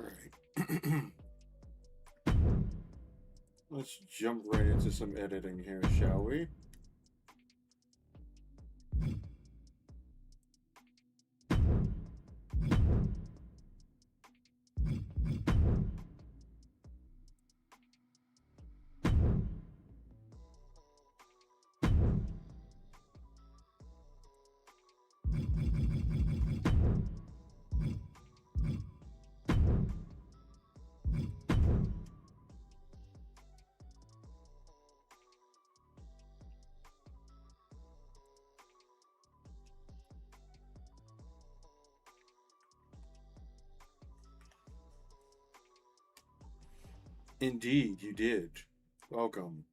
right. Let's jump right into some editing here, shall we? Indeed, you did. Welcome.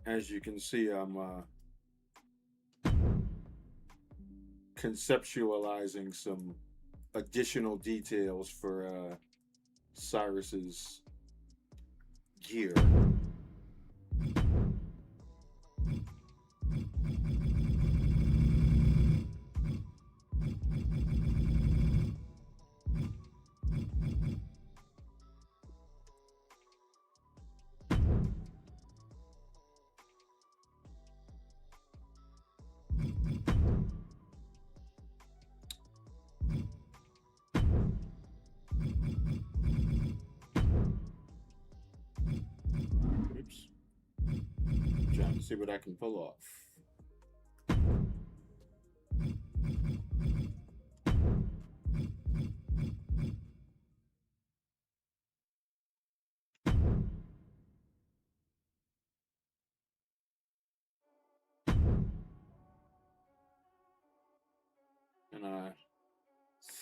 As you can see, I'm conceptualizing some additional details for Cyrus's gear. Oops. Trying to see what I can pull off. And I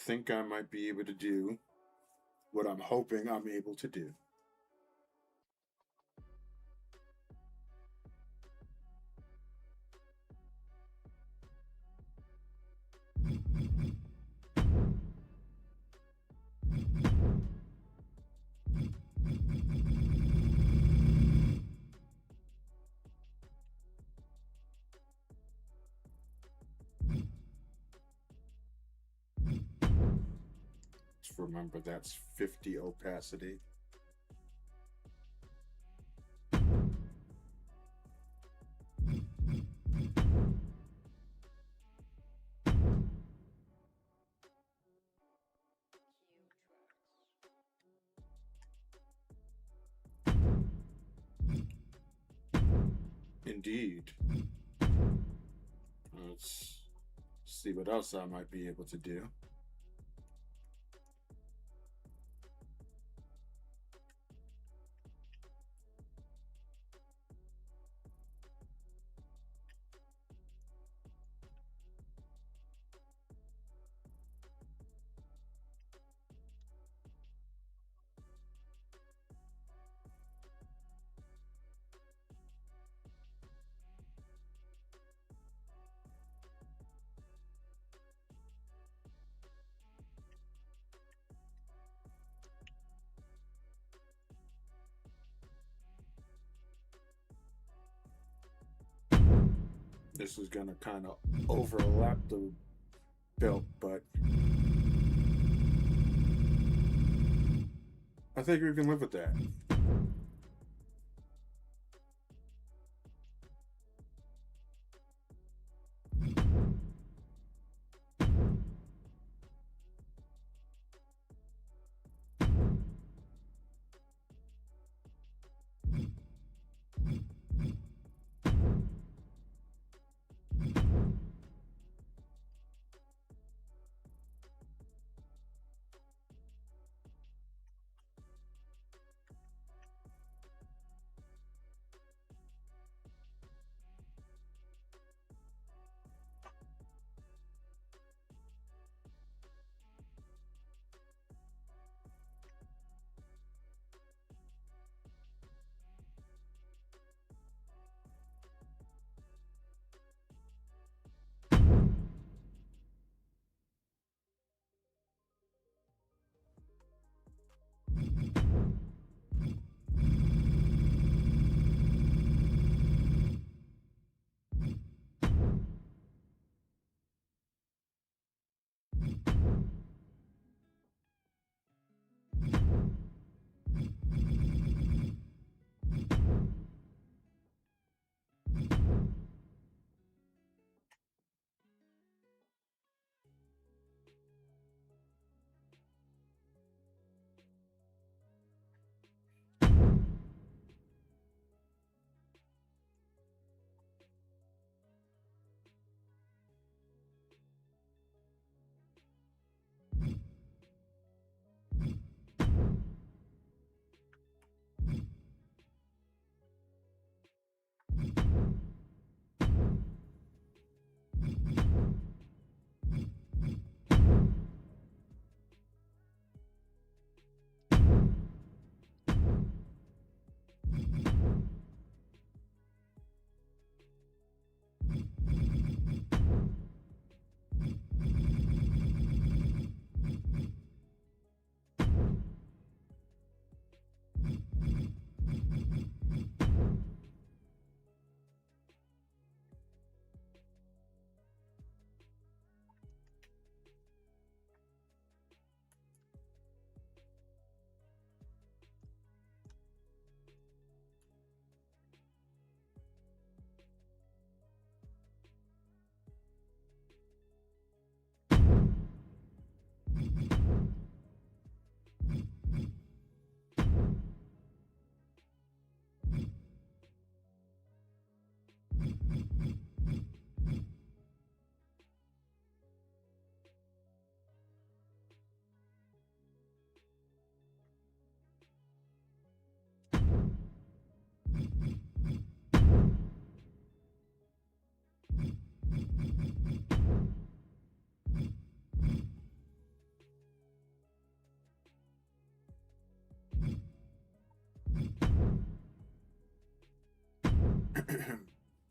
think I might be able to do what I'm hoping I'm able to do. Just remember that's 50 opacity. Indeed. Let's see what else I might be able to do. This is going to kind of overlap the belt, but I think we can live with that.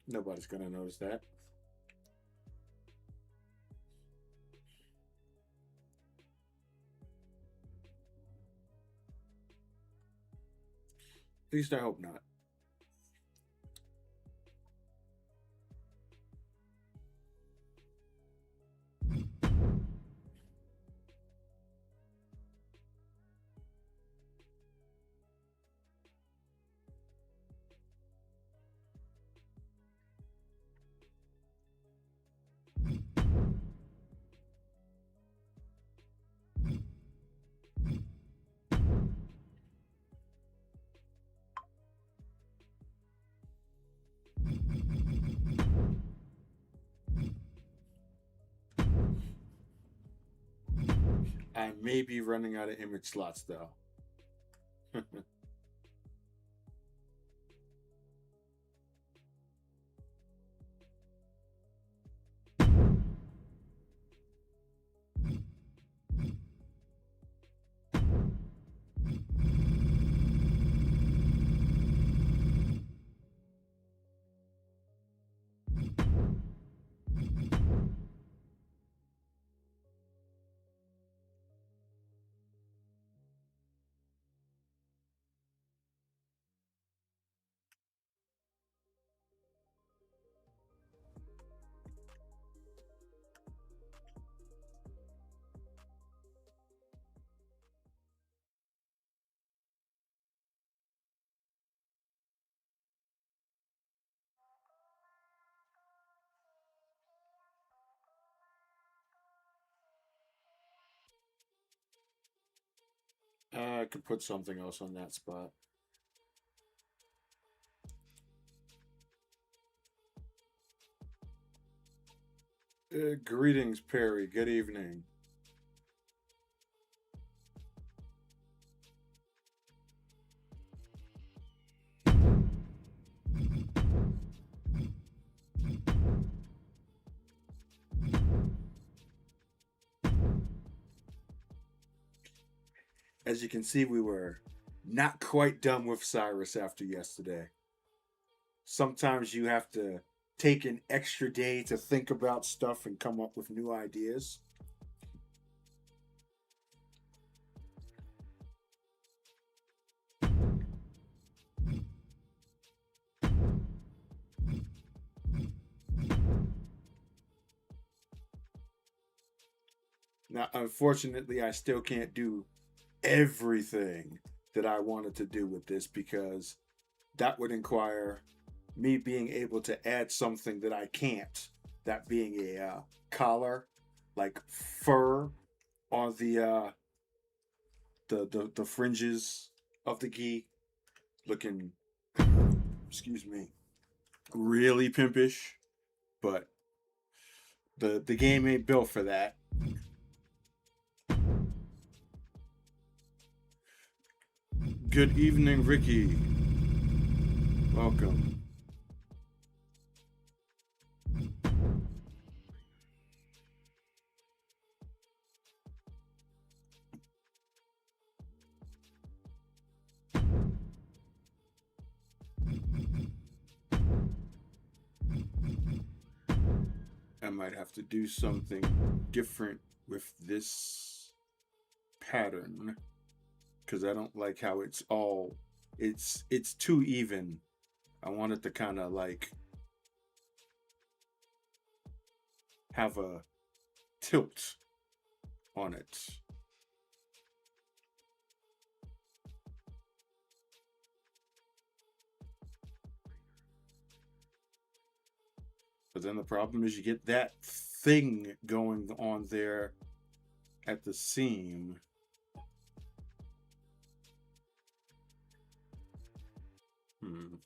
Nobody's gonna notice that. At least I hope not. I may be running out of image slots though. I could put something else on that spot. Greetings, Perry. Good evening. As you can see, we were not quite done with Cyrus after yesterday. Sometimes you have to take an extra day to think about stuff and come up with new ideas. Now, unfortunately, I still can't do everything that I wanted to do with this because that would require me being able to add something that I can't. That being a collar, like fur on the fringes of the gi, looking, excuse me, really pimpish. But the game ain't built for that. Good evening, Ricky. Welcome. I might have to do something different with this pattern because I don't like how it's too even. I want it to kind of like have a tilt on it. But then the problem is you get that thing going on there at the seam. Hmm.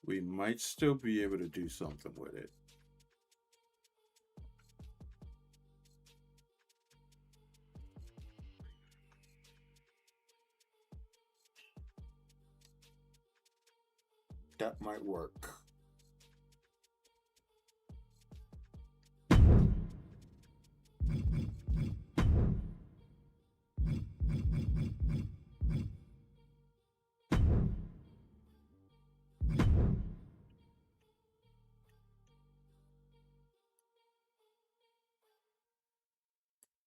We might still be able to do something with it. That might work.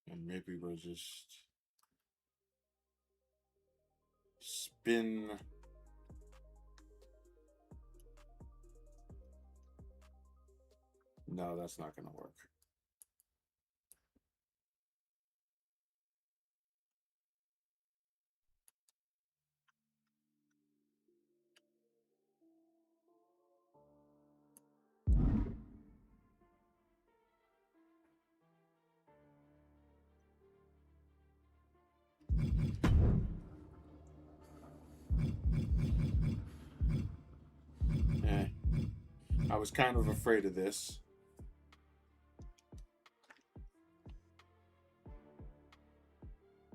And maybe we'll just spin. No, that's not going to work. I was kind of afraid of this.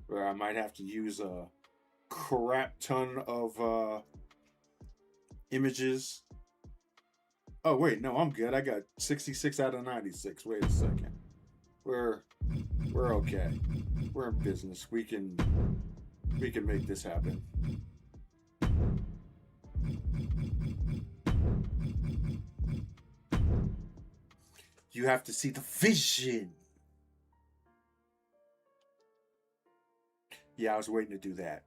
Where I might have to use a crap ton of images. Oh wait, no, I'm good. I got 66 out of 96. Wait a second. We're okay. We're in business. We can make this happen. You have to see the vision. Yeah, I was waiting to do that.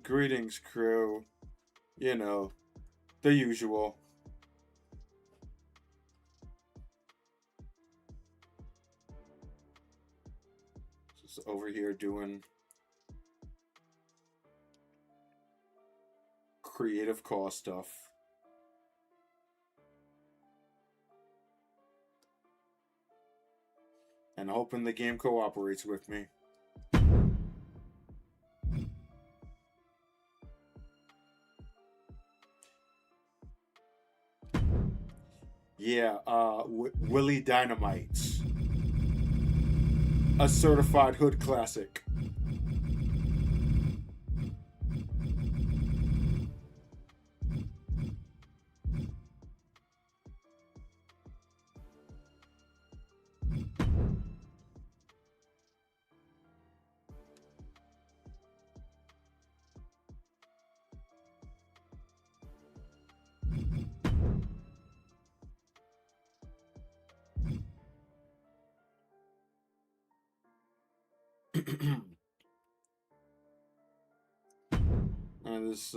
Greetings, crew. You know, the usual. Just over here doing creative cause stuff. And hoping the game cooperates with me. Yeah, Willie Dynamite. A certified hood classic. This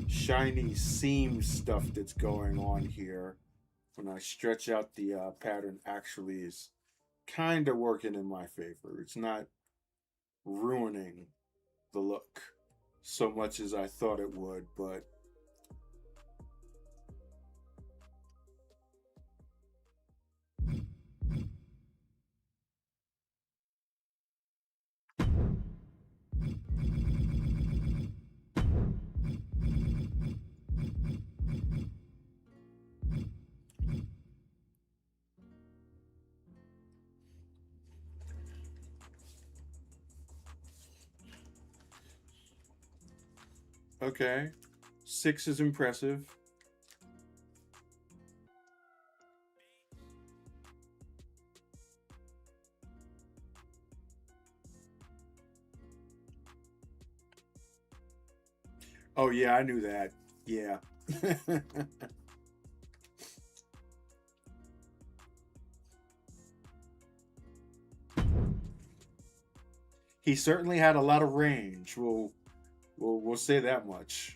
shiny seam stuff that's going on here when I stretch out the pattern actually is kind of working in my favor. It's not ruining the look so much as I thought it would, but okay. 6 is impressive. Oh yeah, I knew that. Yeah. he certainly had a lot of range. We'll say that much.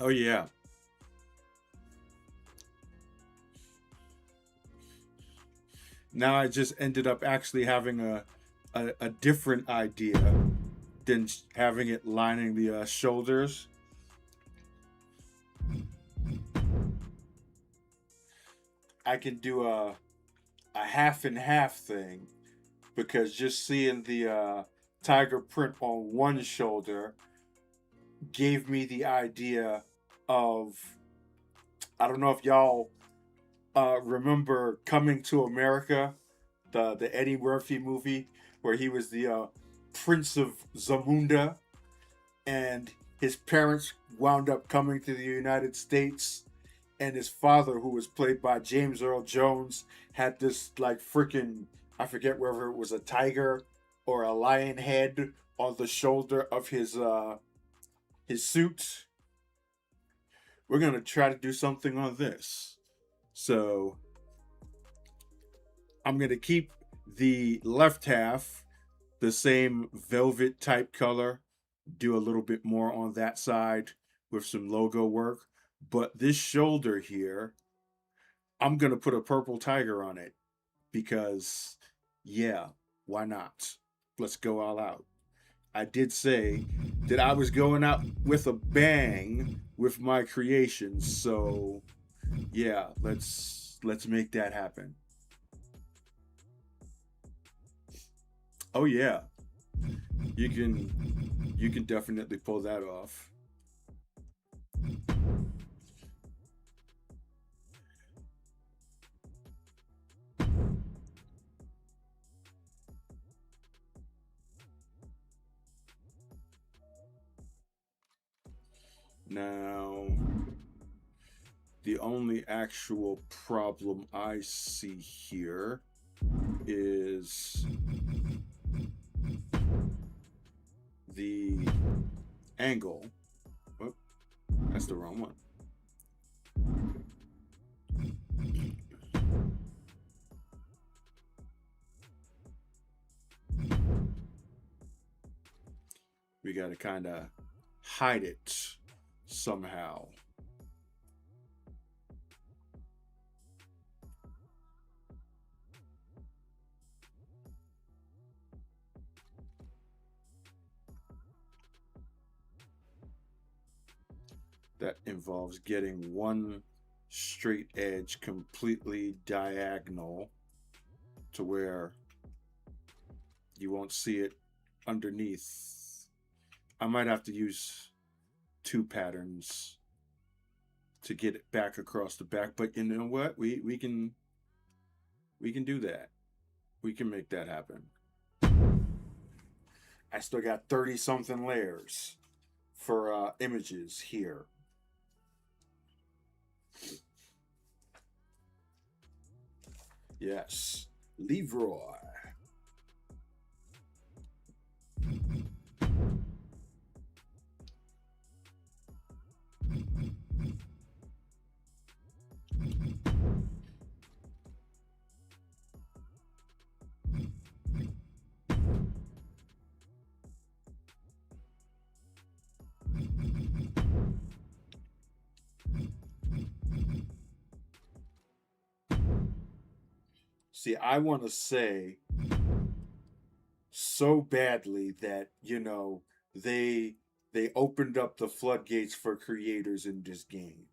Oh yeah. Now I just ended up actually having a different idea than having it lining the shoulders. I can do a half and half thing because just seeing the tiger print on one shoulder gave me the idea of, I don't know if y'all remember Coming to America, the Eddie Murphy movie where he was the Prince of Zamunda, and his parents wound up coming to the United States, and his father, who was played by James Earl Jones, had this like freaking, I forget whether it was a tiger or a lion head on the shoulder of his suit. We're gonna try to do something on this. So I'm gonna keep the left half the same velvet type color, do a little bit more on that side with some logo work. But this shoulder here, I'm going to put a purple tiger on it because, yeah, why not? Let's go all out. I did say that I was going out with a bang with my creations, so yeah, let's make that happen. Oh yeah, you can definitely pull that off. Now, the only actual problem I see here is the angle. Whoop, that's the wrong one. We got to kind of hide it somehow. That involves getting one straight edge completely diagonal to where you won't see it underneath. I might have to use two patterns to get it back across the back, but you know what? We can do that. We can make that happen. I still got 30 something layers for images here. Yes. Leroy. See, I want to say so badly that, they they opened up the floodgates for creators in this game.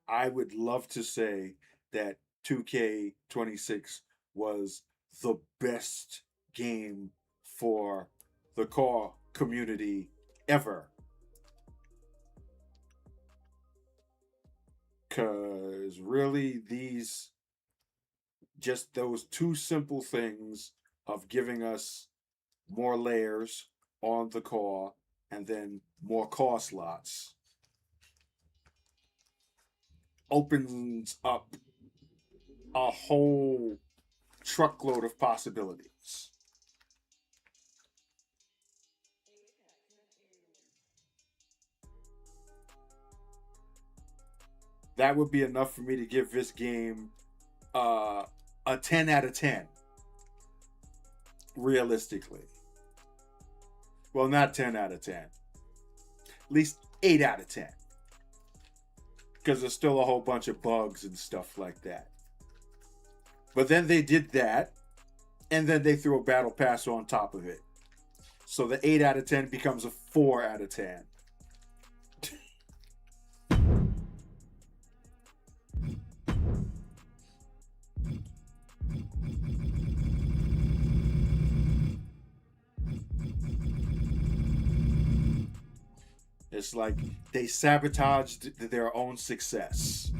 I would love to say that 2K26 was the best game for the core community ever. Cause really just those two simple things of giving us more layers on the core and then more core slots opens up a whole truckload of possibilities. That would be enough for me to give this game uh, a 10 out of 10, realistically. Well, not 10 out of 10, at least 8 out of 10, because there's still a whole bunch of bugs and stuff like that. But then they did that, and then they threw a battle pass on top of it. So the 8 out of 10 becomes a 4 out of 10. It's like they sabotaged their own success.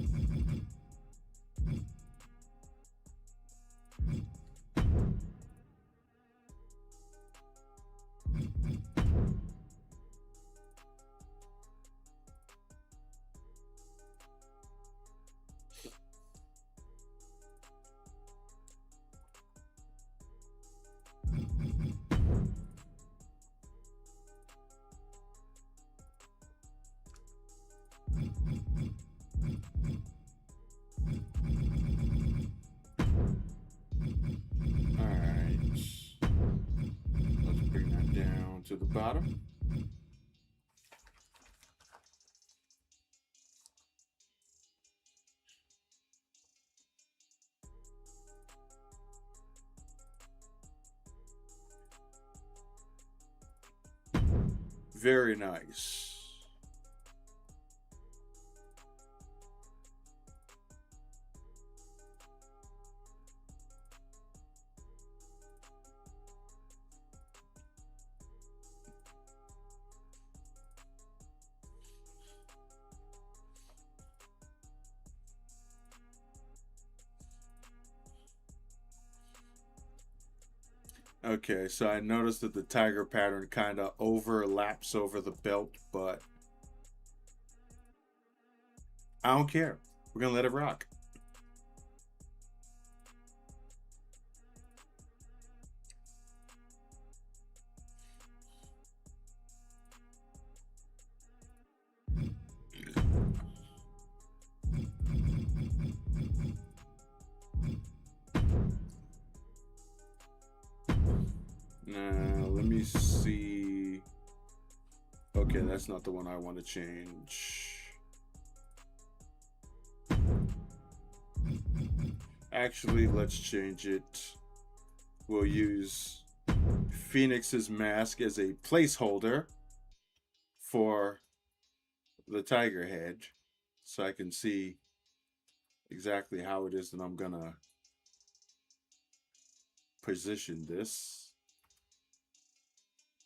All right. Let's bring that down to the bottom. Very nice. Okay, so I noticed that the tiger pattern kind of overlaps over the belt, but I don't care. We're gonna let it rock. Now, let me see. Okay, that's not the one I want to change. Actually, let's change it. We'll use Phoenix's mask as a placeholder for the tiger head so I can see exactly how it is that I'm gonna position this.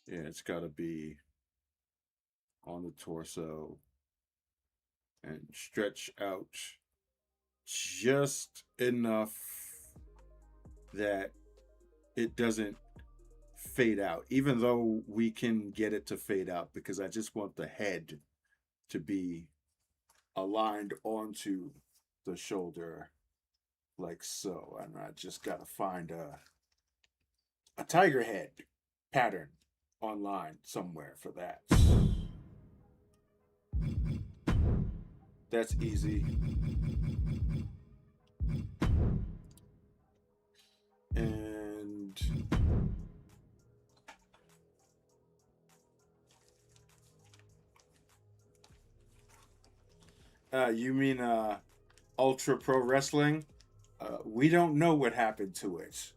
Yeah, it's got to be on the torso and stretch out just enough that it doesn't fade out, even though we can get it to fade out because I just want the head to be aligned onto the shoulder like so. And I just got to find a tiger head pattern online somewhere for that. That's easy. And you mean Ultra Pro Wrestling? We don't know what happened to it.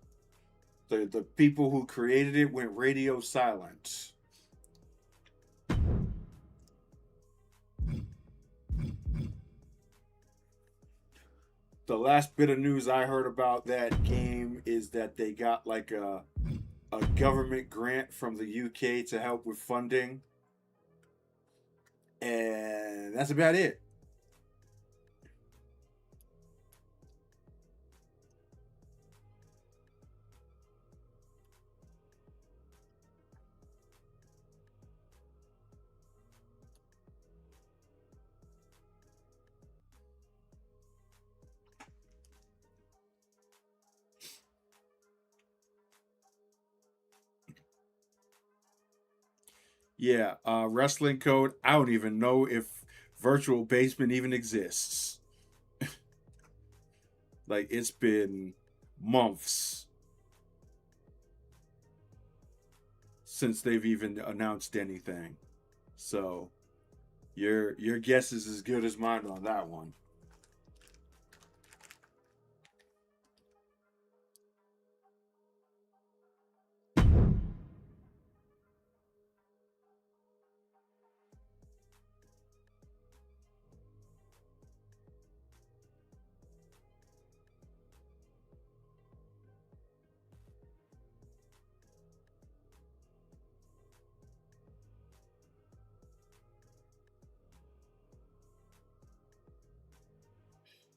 The people who created it went radio silent. The last bit of news I heard about that game is that they got like a government grant from the UK to help with funding, and that's about it. Yeah, wrestling code. I don't even know if virtual basement even exists. Like it's been months since they've even announced anything. So your guess is as good as mine on that one.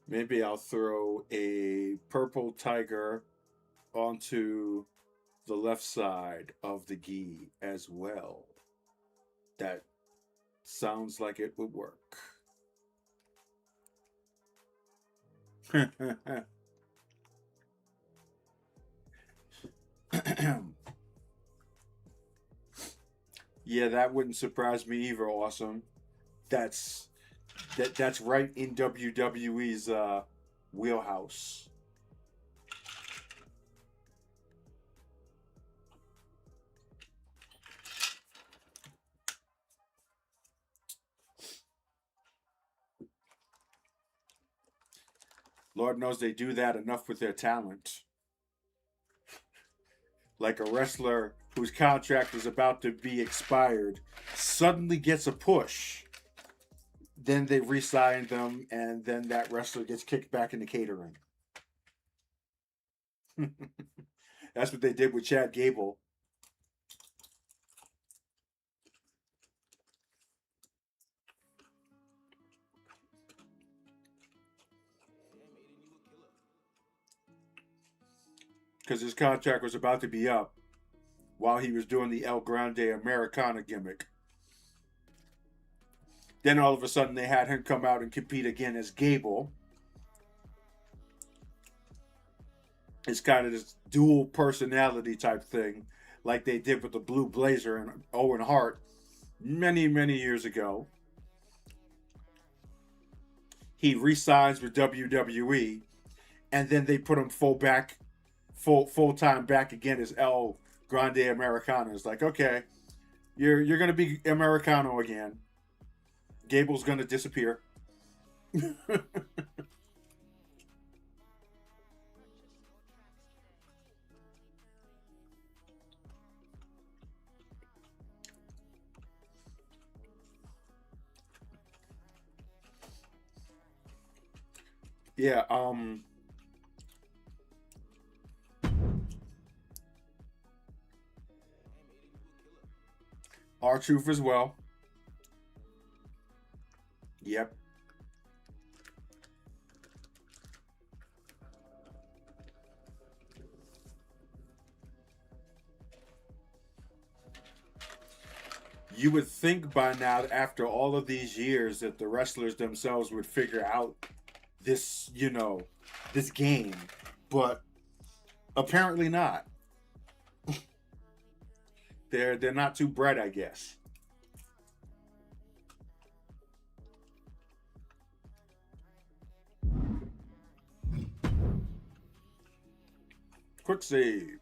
Maybe I'll throw a purple tiger onto the left side of the gi as well. That sounds like it would work. Yeah, that wouldn't surprise me either. Awesome. That's that's right in WWE's wheelhouse. Lord knows they do that enough with their talent. Like a wrestler whose contract is about to be expired suddenly gets a push. Then they re-sign them, and then that wrestler gets kicked back into catering. That's what they did with Chad Gable. Because his contract was about to be up while he was doing the El Grande Americana gimmick. Then all of a sudden they had him come out and compete again as Gable. It's kind of this dual personality type thing, like they did with the Blue Blazer and Owen Hart many, many years ago. He re-signs with WWE, and then they put him full time back again as El Grande Americano. It's like, okay, you're gonna be Americano again. Gable's gonna disappear. Yeah, R Truth as well. Yep. You would think by now, after all of these years, that the wrestlers themselves would figure out this, this game, but apparently not. They're not too bright, I guess. Quick save.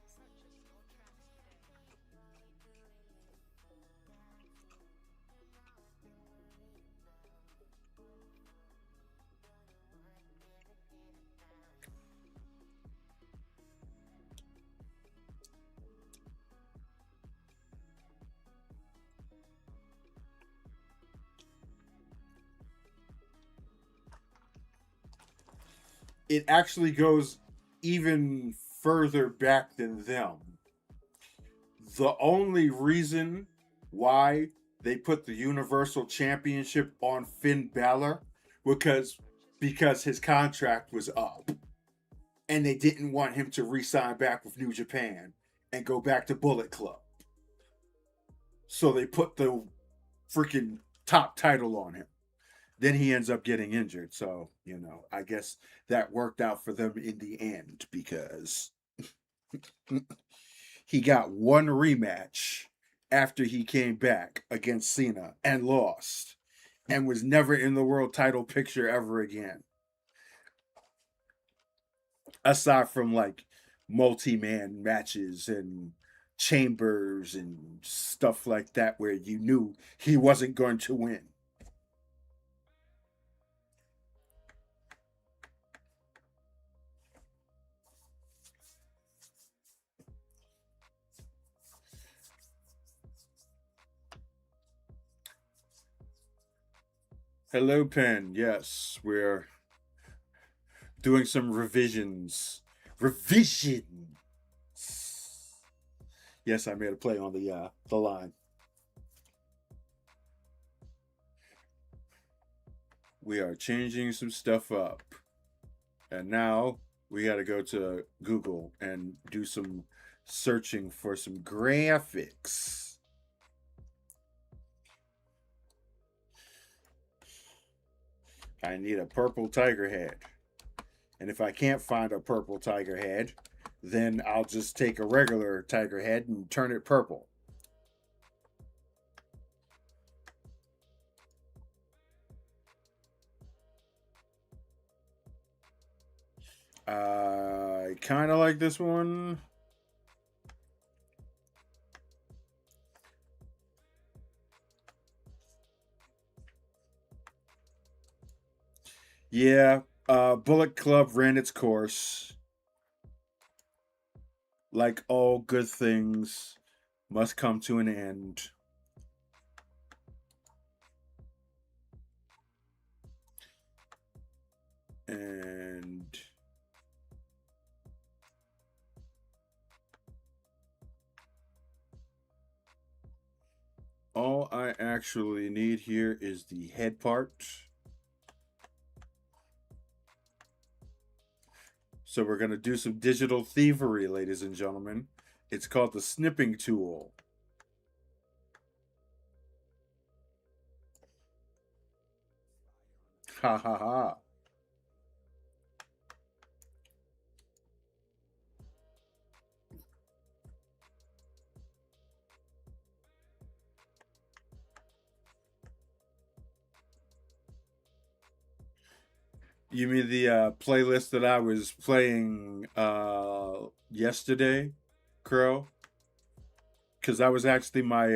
it actually goes even further back than them. The only reason why they put the Universal Championship on Finn Balor because because his contract was up and they didn't want him to re-sign back with New Japan and go back to Bullet Club. So they put the freaking top title on him. Then he ends up getting injured. So, I guess that worked out for them in the end because he got one rematch after he came back against Cena and lost and was never in the world title picture ever again. Aside from like multi-man matches and chambers and stuff like that where you knew he wasn't going to win. Hello, Pen. Yes, we're doing some revisions. Revision. Yes, I made a play on the line. We are changing some stuff up. And now we got to go to Google and do some searching for some graphics. I need a purple tiger head. And if I can't find a purple tiger head, then I'll just take a regular tiger head and turn it purple. I kind of like this one. Yeah, Bullet Club ran its course. Like all good things, must come to an end. And all I actually need here is the head part. So we're going to do some digital thievery, ladies and gentlemen. It's called the snipping tool. Ha ha ha. You mean the playlist that I was playing yesterday, Crow? Because that was actually my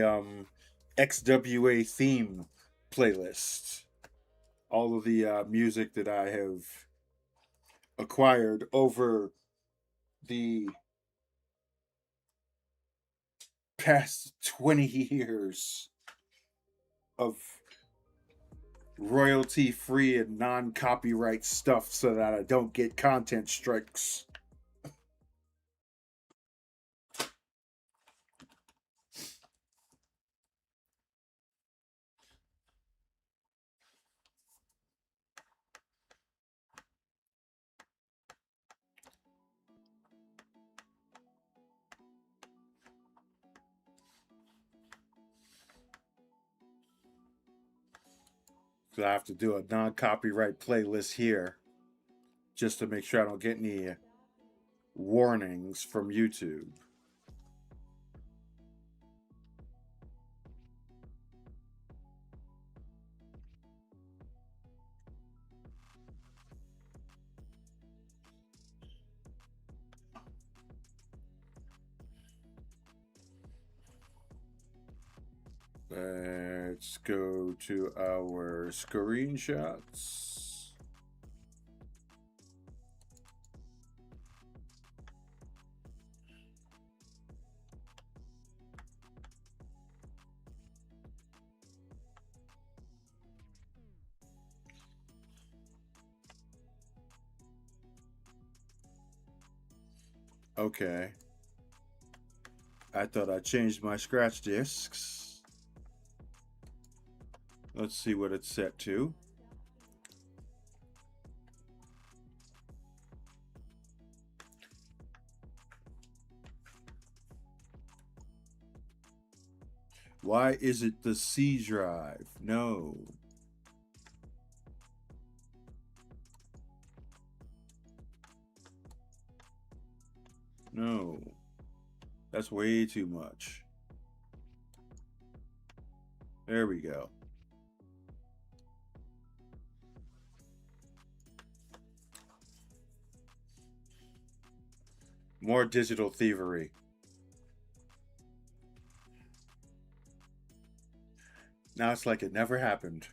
XWA theme playlist. All of the music that I have acquired over the past 20 years of royalty free and non copyright stuff so that I don't get content strikes. So I have to do a non copyright playlist here just to make sure I don't get any warnings from YouTube. Let's go to our screenshots. Okay. I thought I changed my scratch discs. Let's see what it's set to. Why is it the C drive? No. No. That's way too much. There we go. More digital thievery. Now it's like it never happened.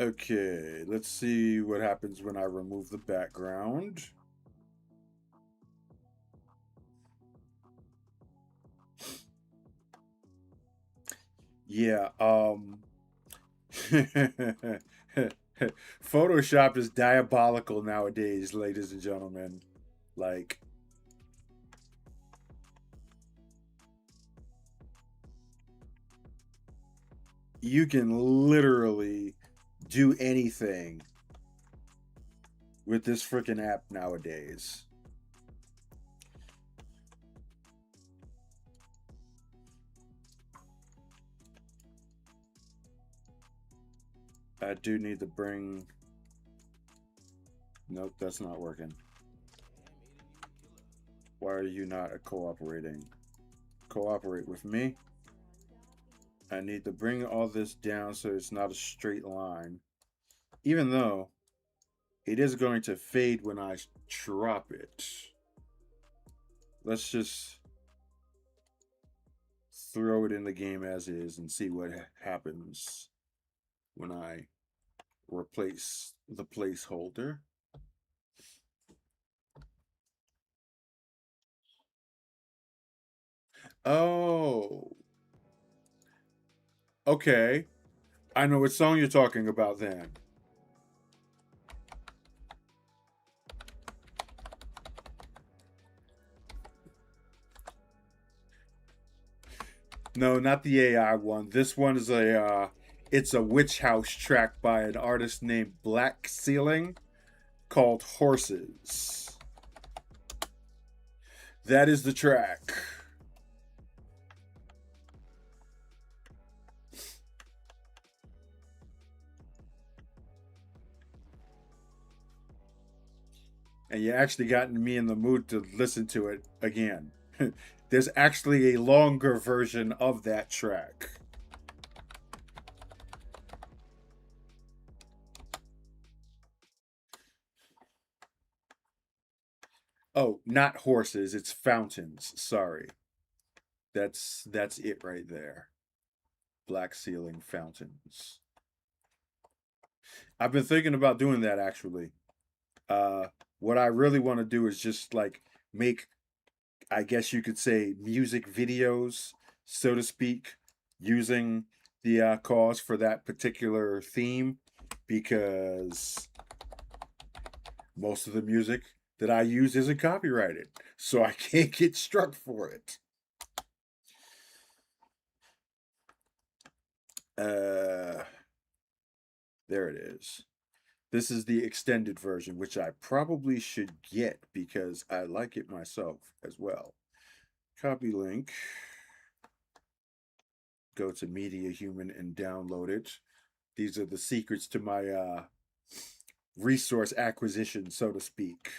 Okay, let's see what happens when I remove the background. Yeah, Photoshop is diabolical nowadays, ladies and gentlemen. Like, you can literally do anything with this freaking app nowadays. I do need to bring. Nope, that's not working. Why are you not cooperating? Cooperate with me. I need to bring all this down so it's not a straight line. Even though it is going to fade when I drop it. Let's just throw it in the game as is and see what happens when I replace the placeholder. Oh, okay. I know what song you're talking about then. No, not the AI one. This one is it's a witch house track by an artist named Black Ceiling called Horses. That is the track. And you actually gotten me in the mood to listen to it again. There's actually a longer version of that track. Oh, not horses, it's fountains. Sorry. That's it right there. Black ceiling fountains. I've been thinking about doing that actually. What I really want to do is just like make, I guess you could say, music videos, so to speak, using the cause for that particular theme, because most of the music that I use isn't copyrighted, so I can't get struck for it. Uh, there it is. This is the extended version, which I probably should get because I like it myself as well. Copy link. Go to Media Human and download it. These are the secrets to my resource acquisition, so to speak.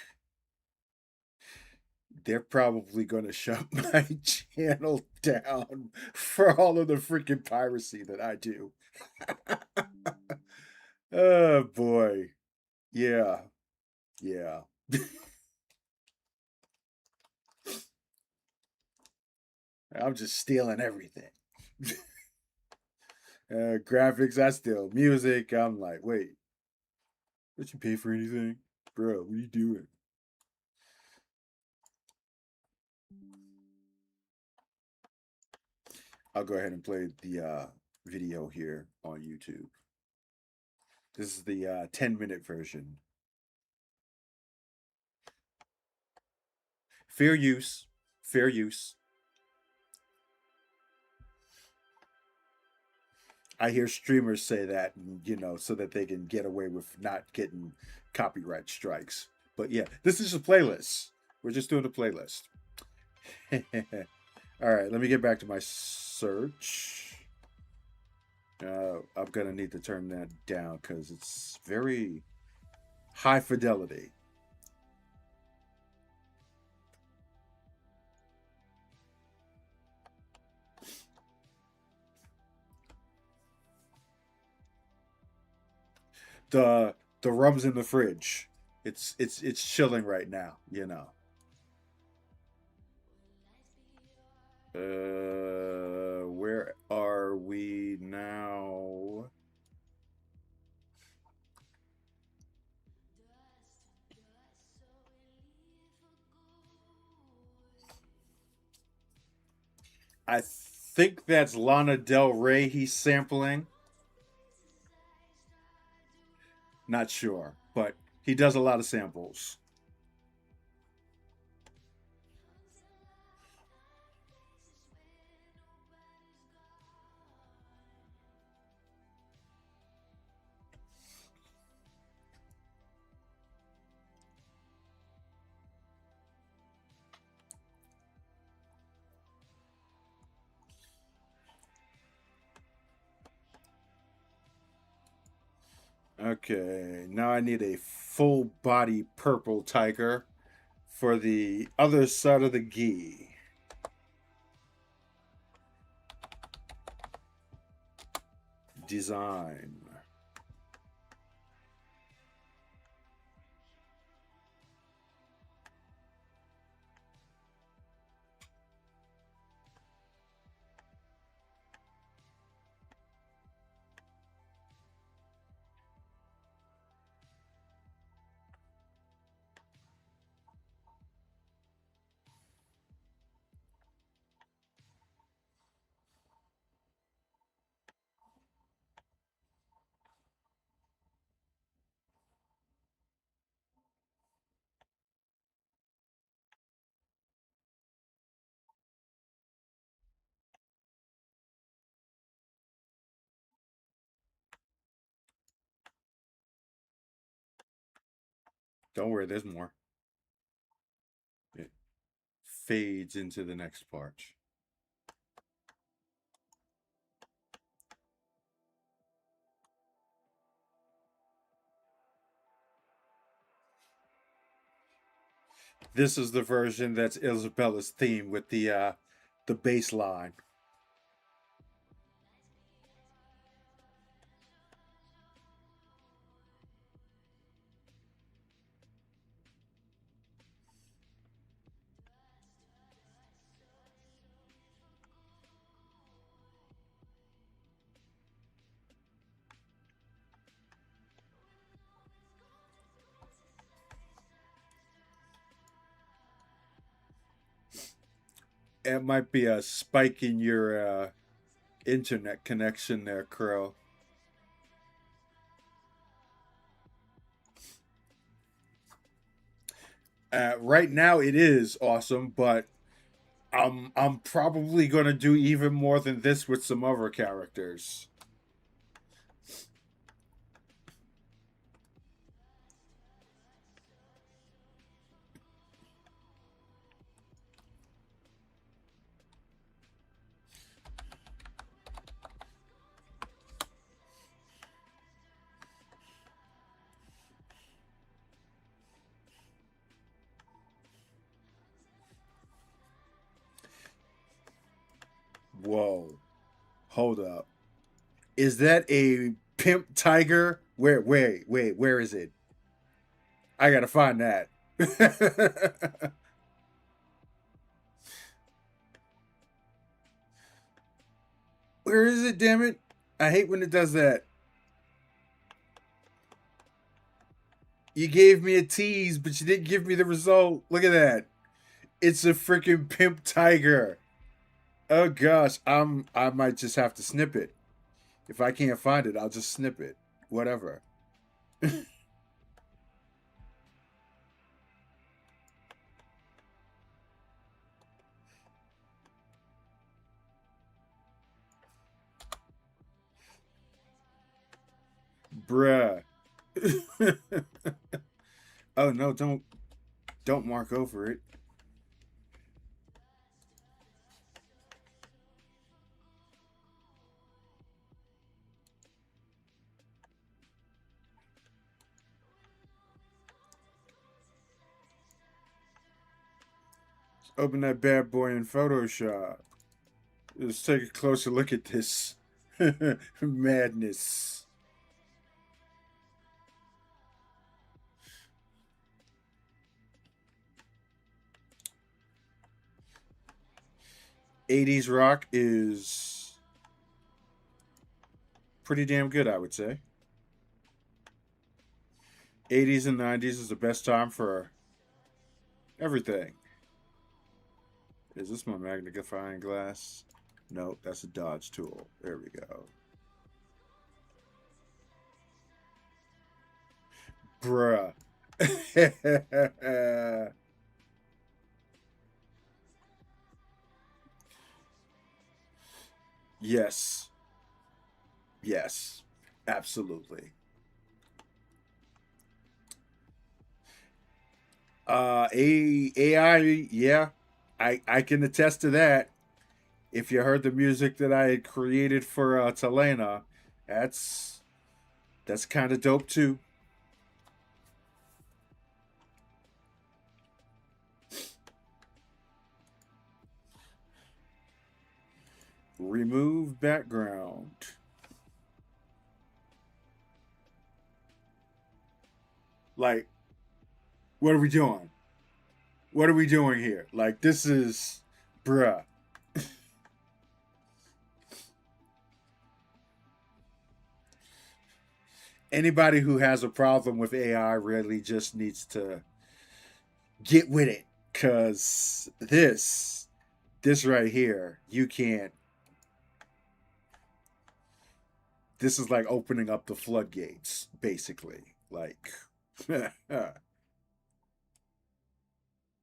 They're probably going to shut my channel down for all of the freaking piracy that I do. Oh boy. Yeah. Yeah. I'm just stealing everything. Graphics, I steal music. I'm like, wait, did you pay for anything? Bro, what are you doing? I'll go ahead and play the video here on YouTube. This is the 10-minute version. Fair use. Fair use. I hear streamers say that, so that they can get away with not getting copyright strikes. But yeah, this is a playlist. We're just doing a playlist. All right, let me get back to my search. I'm gonna need to turn that down because it's very high fidelity. The the rum's in the fridge. It's chilling right now. Where are we now? I think that's Lana Del Rey he's sampling. Not sure, but he does a lot of samples. Okay, now I need a full body purple tiger for the other side of the gi. Design. Don't worry, there's more. It fades into the next part. This is the version that's Isabella's theme with the bass line. It might be a spike in your internet connection there, Crow. Right now it is awesome, but I'm probably gonna do even more than this with some other characters. Whoa, hold up. Is that a pimp tiger? Where is it? I gotta find that. Where is it? Damn it! I hate when it does that. You gave me a tease, but you didn't give me the result. Look at that. It's a freaking pimp tiger. Oh gosh, I might just have to snip it. If I can't find it, I'll just snip it. Whatever. Bruh. Oh no, don't mark over it. Open that bad boy in Photoshop. Let's take a closer look at this madness. 80s rock is pretty damn good, I would say. 80s and 90s is the best time for everything. Is this my magnifying glass? No, that's a Dodge tool. There we go. Bruh. Yes. Yes. Absolutely. AI, yeah. I can attest to that. If you heard the music that I had created for Talena, that's that's kind of dope too. Remove background. Like, what are we doing? What are we doing here? Like, this is, bruh. Anybody who has a problem with AI really just needs to get with it, cause this right here, you can't. This is like opening up the floodgates, basically. Like,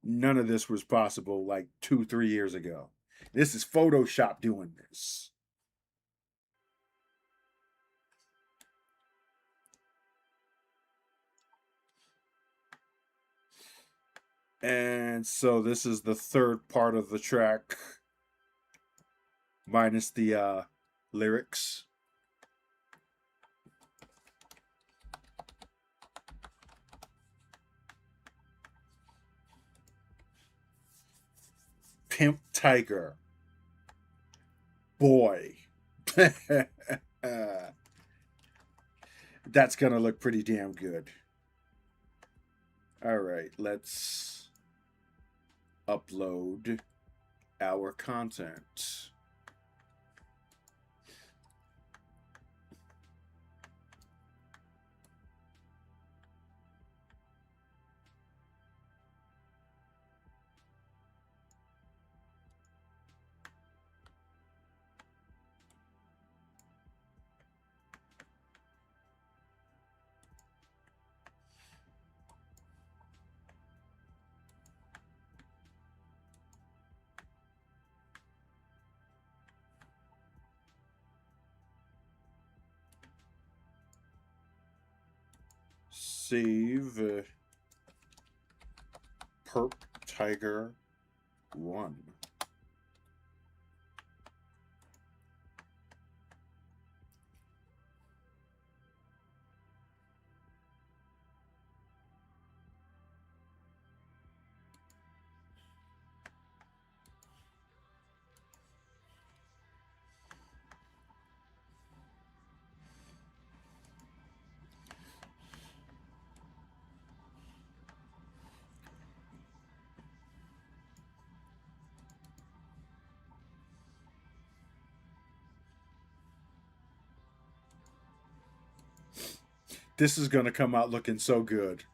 none of this was possible like 2, 3 years ago. This is Photoshop doing this. And so this is the third part of the track, minus the lyrics. Pimp Tiger. Boy. That's gonna look pretty damn good. All right, let's upload our content. Save Perp Tiger 1. This is gonna come out looking so good.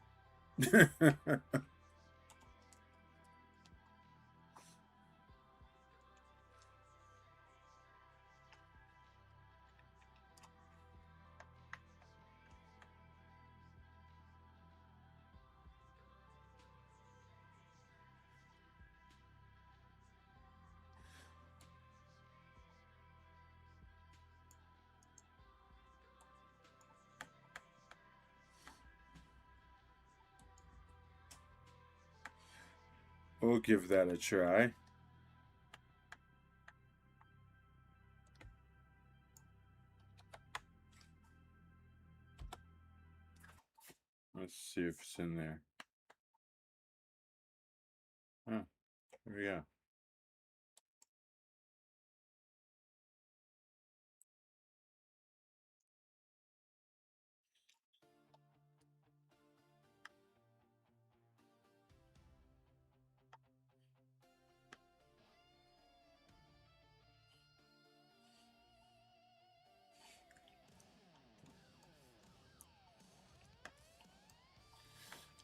We'll give that a try. Let's see if it's in there. Oh, there we go.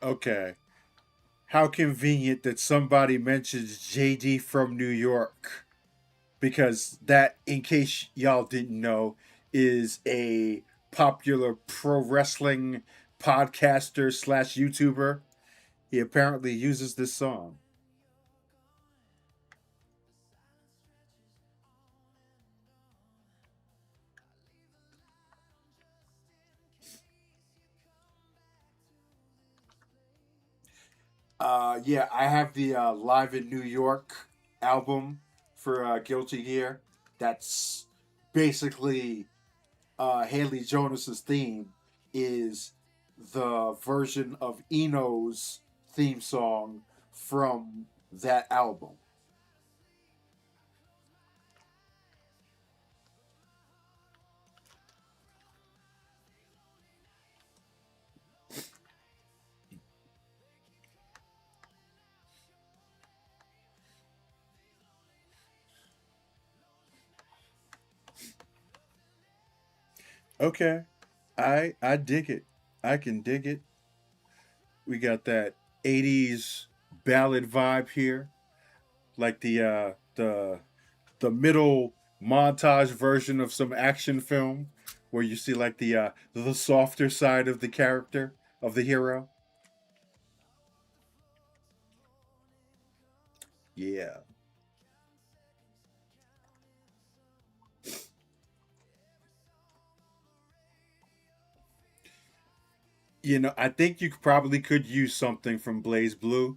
Okay. How convenient that somebody mentions JD from New York. Because that, in case y'all didn't know, is a popular pro wrestling podcaster slash YouTuber. He apparently uses this song. Yeah, I have the Live in New York album for Guilty Gear. That's basically Haley Jonas's theme is the version of Eno's theme song from that album. Okay, I dig it. I can dig it. We got that '80s ballad vibe here, like the middle montage version of some action film, where you see like the softer side of the character of the hero. Yeah, I think you probably could use something from Blaze Blue,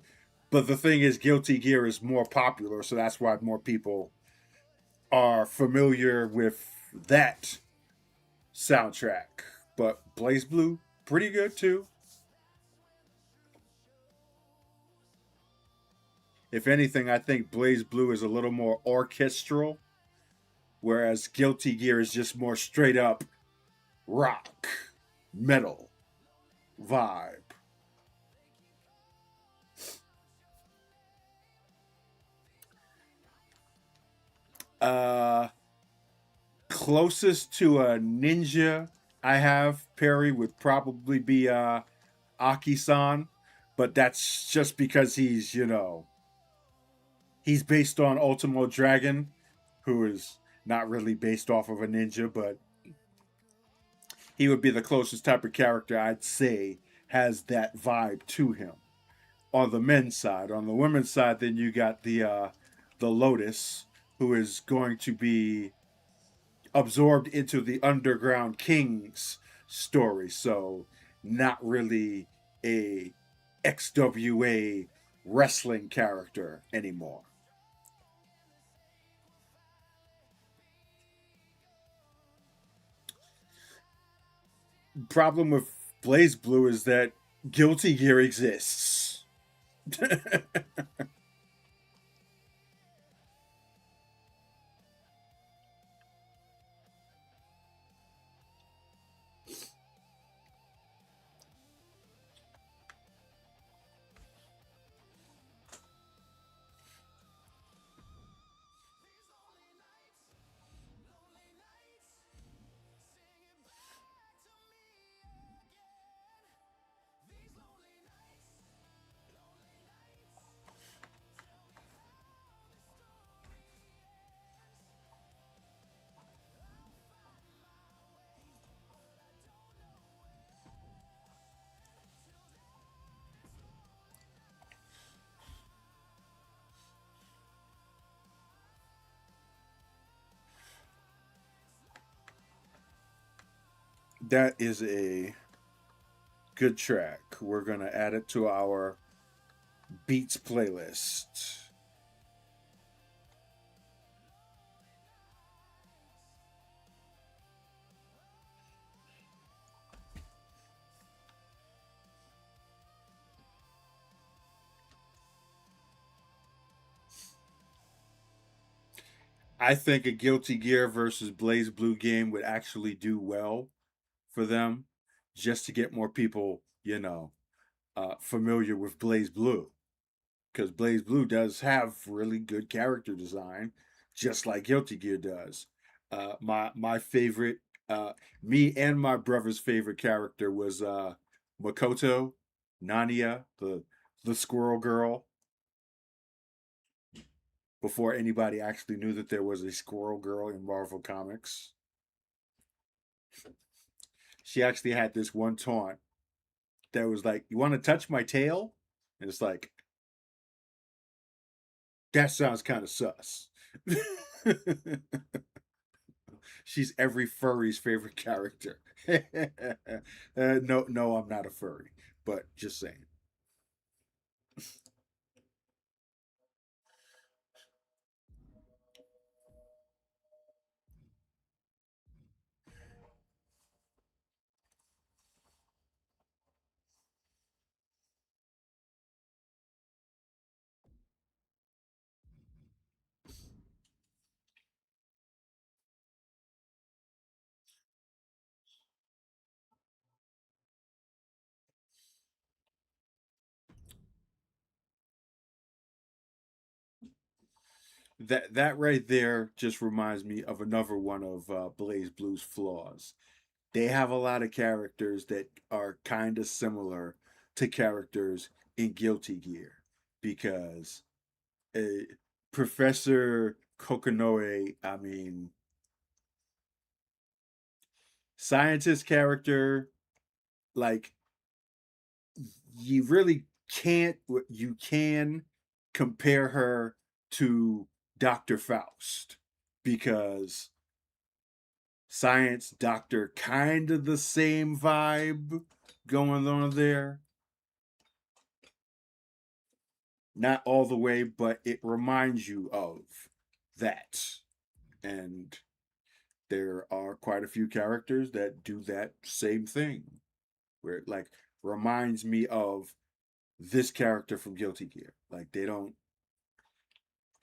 but the thing is, Guilty Gear is more popular, so that's why more people are familiar with that soundtrack. But Blaze Blue, pretty good too. If anything, I think Blaze Blue is a little more orchestral, whereas Guilty Gear is just more straight up rock, metal vibe. Uh, Closest to a ninja I have Perry would probably be Aki-san, but that's just because he's based on Ultimo Dragon, who is not really based off of a ninja, but he would be the closest type of character I'd say has that vibe to him. On the men's side, on the women's side, then you got the Lotus, who is going to be absorbed into the Underground Kings story. So not really a XWA wrestling character anymore. Problem with Blaze Blue is that Guilty Gear exists. That is a good track. We're gonna add it to our Beats playlist. I think a Guilty Gear versus Blaze Blue game would actually do well for them, just to get more people, familiar with Blaze Blue, because Blaze Blue does have really good character design, just like Guilty Gear does. My favorite, me and my brother's favorite character was Makoto Nania, the Squirrel Girl. Before anybody actually knew that there was a Squirrel Girl in Marvel Comics, she actually had this one taunt that was like, "You want to touch my tail?" And it's like, that sounds kind of sus. She's every furry's favorite character. No, no, I'm not a furry, but just saying. That right there just reminds me of another one of Blaze Blue's flaws. They have a lot of characters that are kind of similar to characters in Guilty Gear, because uh, Professor Kokonoe, I mean, scientist character, like, you really can't, you can compare her to Dr. Faust, because science doctor, kind of the same vibe going on there. Not all the way, but it reminds you of that. And there are quite a few characters that do that same thing, where it like reminds me of this character from Guilty Gear. Like, they don't,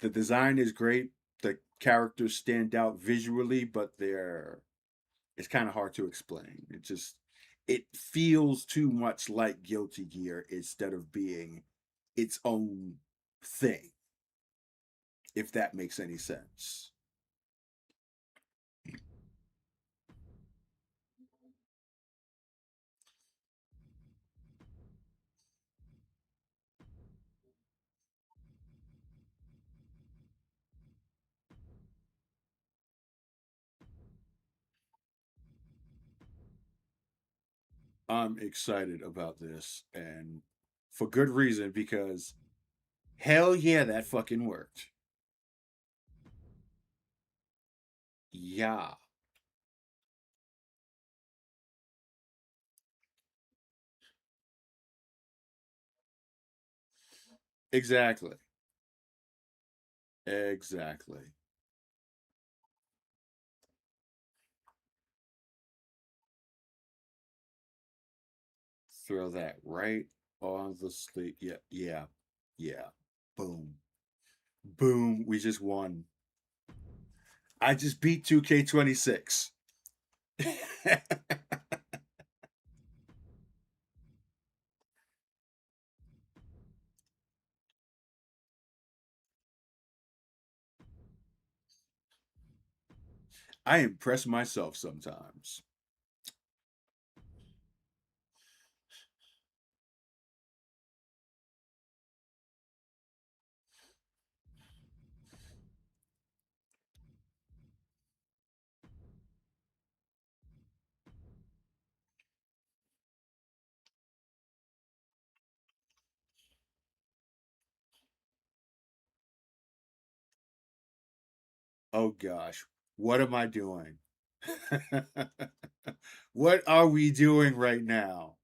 the design is great, the characters stand out visually, but they're, it's kind of hard to explain. It just, it feels too much like Guilty Gear instead of being its own thing, if that makes any sense. I'm excited about this, and for good reason, because hell yeah, that fucking worked. Yeah, exactly. Exactly. Throw that right on the sleeve. Yeah, yeah, yeah. Boom. Boom. We just won. I just beat 2K26. I impress myself sometimes. Oh gosh, what am I doing? What are we doing right now?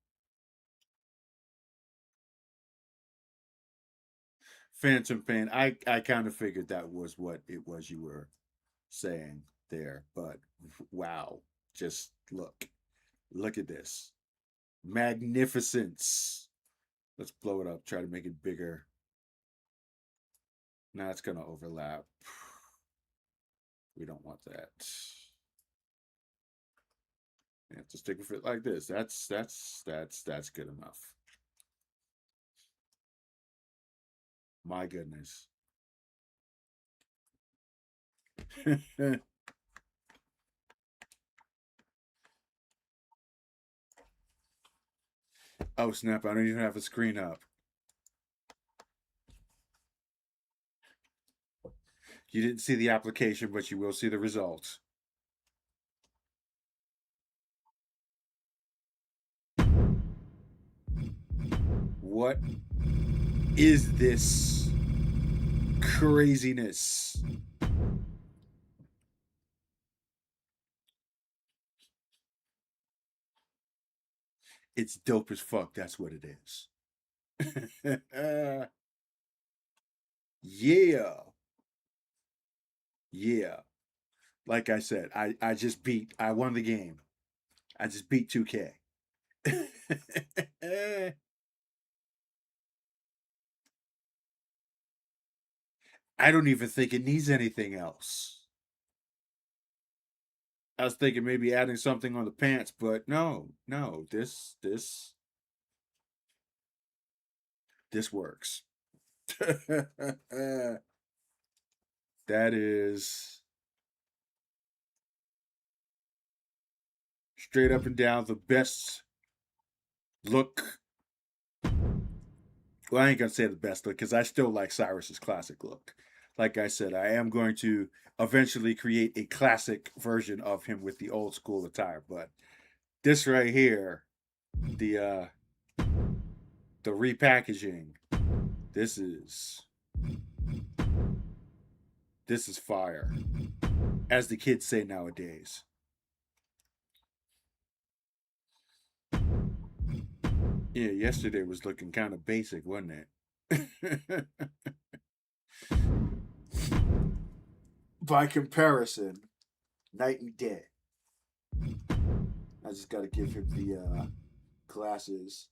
Phantom Pain. I kind of figured that was what it was you were saying there, but wow. Just look. Look at this. Magnificence. Let's blow it up, try to make it bigger. Now it's gonna overlap. We don't want that. You have to stick with it like this. That's good enough. My goodness. Oh snap, I don't even have a screen up. You didn't see the application, but you will see the results. What is this craziness? It's dope as fuck. That's what it is. Yeah. Yeah. Like I said, I won the game. I just beat 2K. I don't even think it needs anything else. I was thinking maybe adding something on the pants, but no, no, this works. That is straight up and down the best look. Well, I ain't gonna say the best look because I still like Cyrus's classic look. Like I said, I am going to eventually create a classic version of him with the old school attire. But this right here, the uh the repackaging, this is this is fire, as the kids say nowadays. Yeah, yesterday was looking kind of basic, wasn't it? By comparison, night and day. I just got to give him the glasses,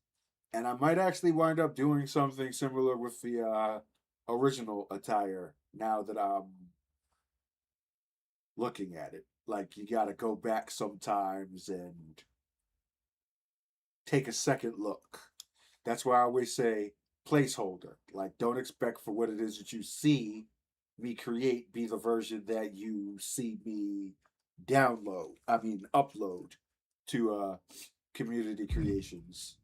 and I might actually wind up doing something similar with the original attire. Now that I'm looking at it, like you got to go back sometimes and take a second look. That's why I always say placeholder. Like, don't expect for what it is that you see me create be the version that you see me upload to community creations.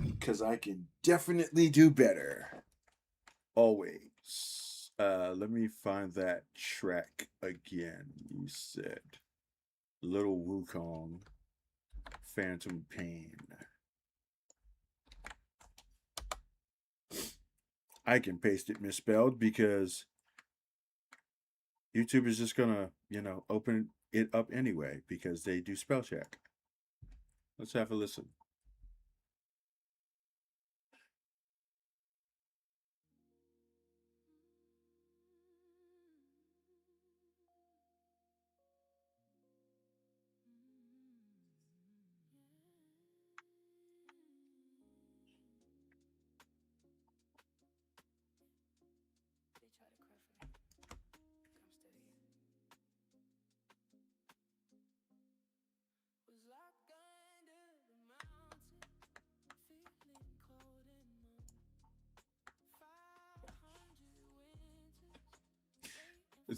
Because I can definitely do better. Always. Let me find that track again. You said Little Wukong, Phantom Pain. I can paste it misspelled because YouTube is just gonna, open it up anyway because they do spell check. Let's have a listen.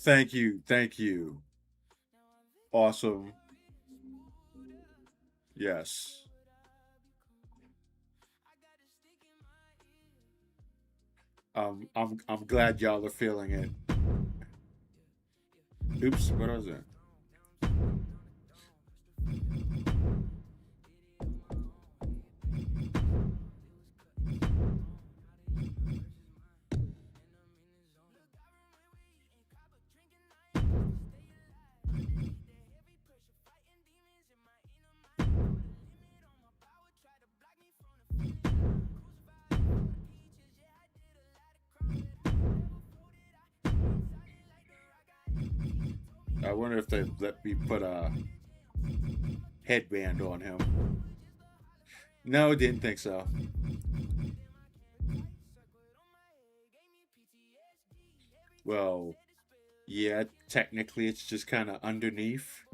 Thank you, thank you. Awesome. Yes. I'm glad y'all are feeling it. Oops, what was it? I wonder if they let me put a headband on him. No, didn't think so. Well, yeah, technically it's just kind of underneath.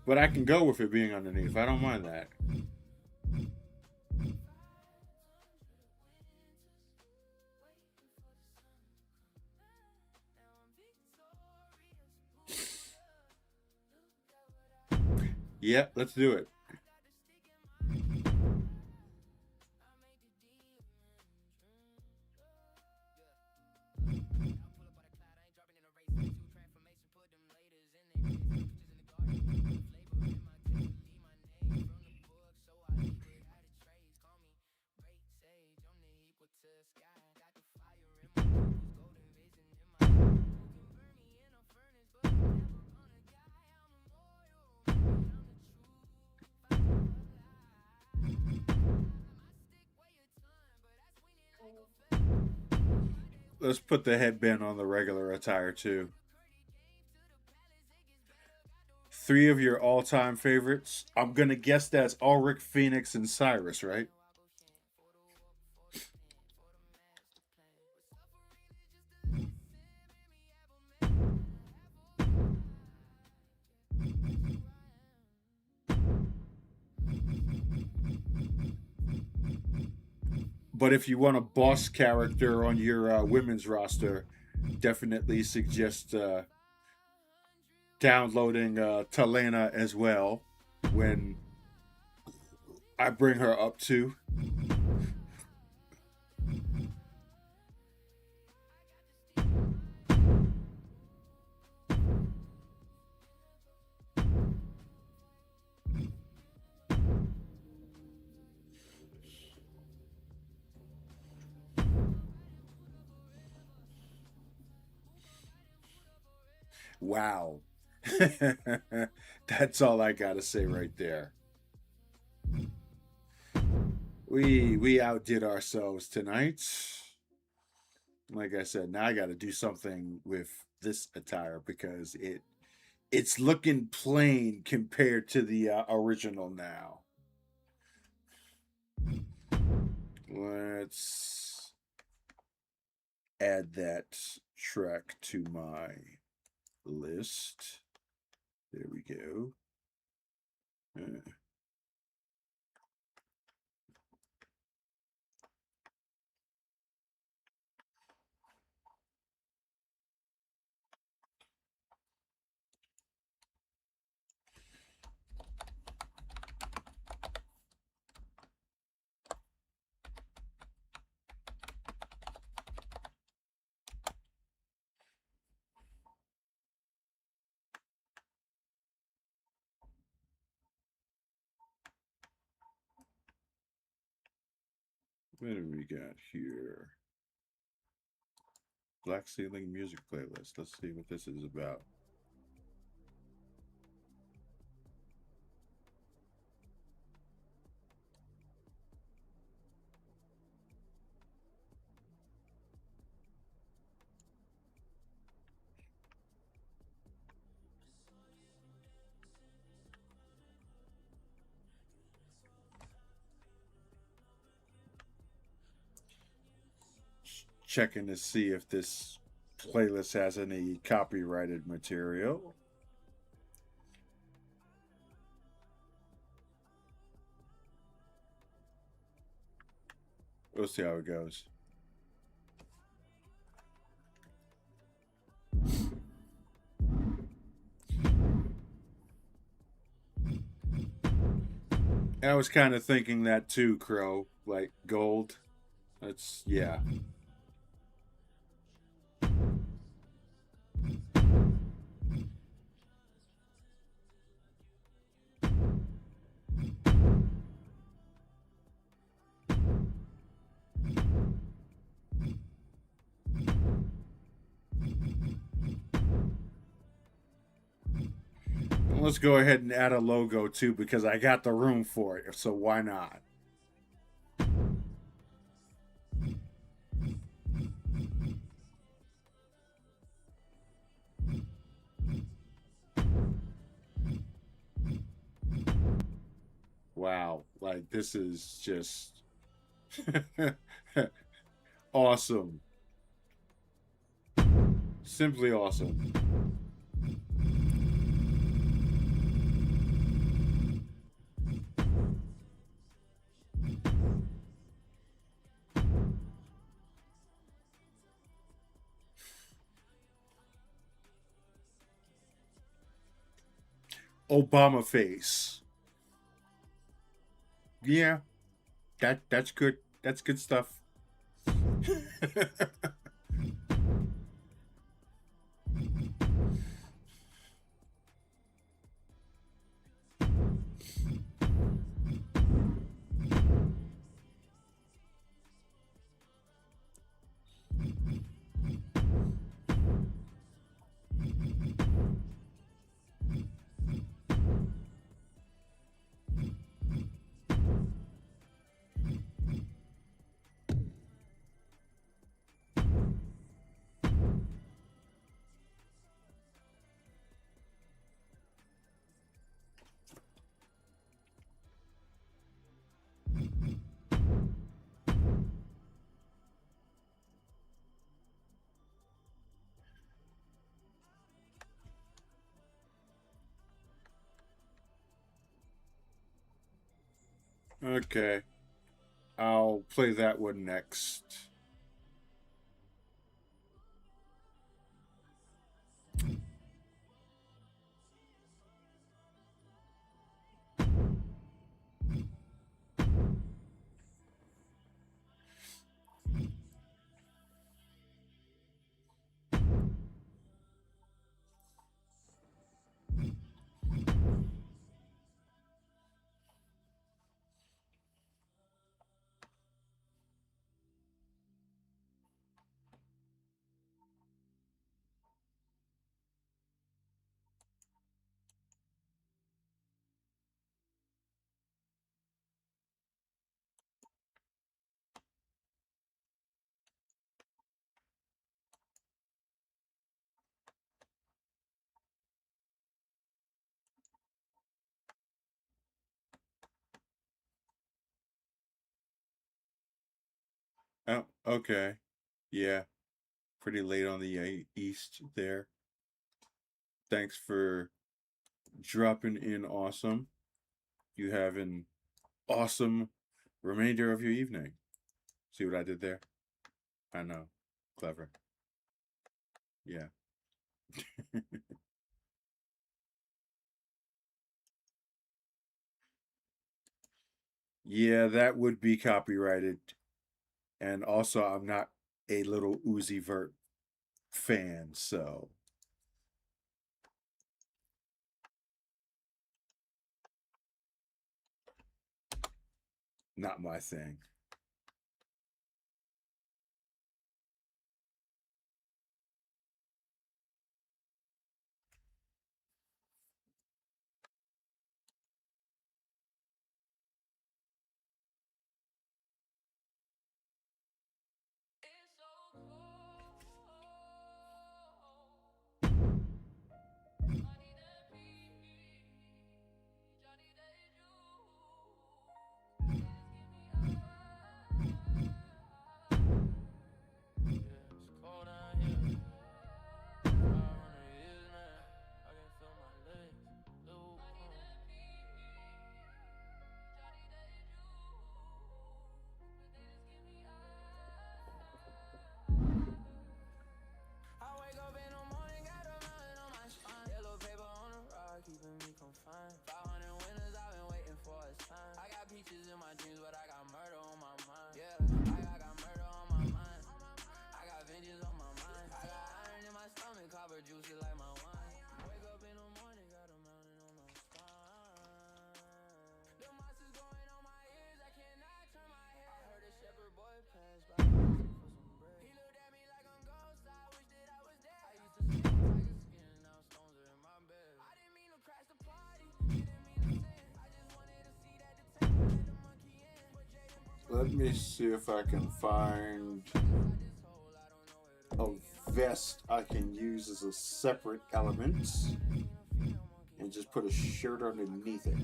But I can go with it being underneath. I don't mind that. Yeah, let's do it. Let's put the headband on the regular attire too. Three of your all-time favorites. I'm gonna guess that's Ulrich, Phoenix, and Cyrus, right? But if you want a boss character on your women's roster, definitely suggest downloading Talena as well when I bring her up too. Wow. That's all I gotta say right there. We outdid ourselves tonight. Like I said, now I got to do something with this attire because it's looking plain compared to the original now. Let's add that track to my list. There we go. What do we got here? Black Ceiling Music Playlist. Let's see what this is about. Checking to see if this playlist has any copyrighted material. We'll see how it goes. I was kind of thinking that too, Crow. Like gold. That's, yeah. Let's go ahead and add a logo too because I got the room for it. So why not? wow, like this is just awesome. Simply awesome. Obama face. Yeah, that's good. That's good stuff. Okay, I'll play that one next. Oh, okay. Yeah, pretty late on the East there. Thanks for dropping in. Awesome. You have an awesome remainder of your evening. See what I did there? I know. Clever. Yeah. Yeah, that would be copyrighted. And also, I'm not a little Uzi Vert fan, so not my thing. Let me see if I can find a vest I can use as a separate element and just put a shirt underneath it.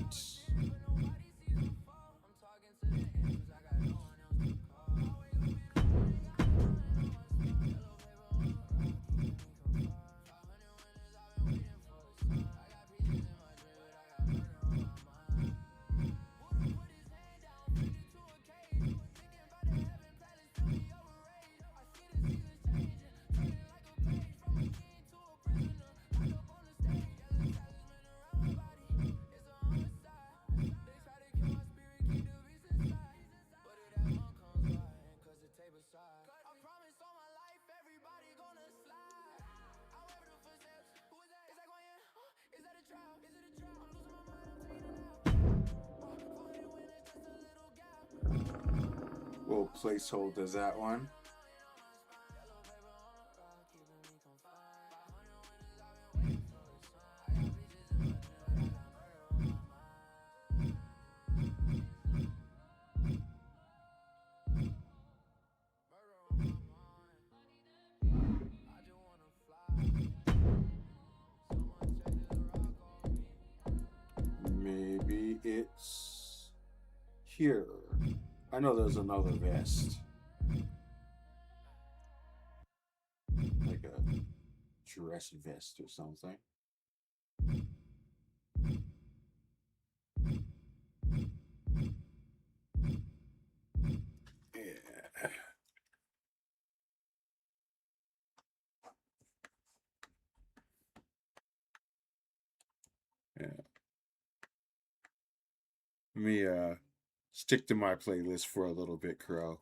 We'll placeholder that one. Maybe it's here. I know there's another vest. Like a dress vest or something. Yeah. Yeah. Let me stick to my playlist for a little bit, Crow.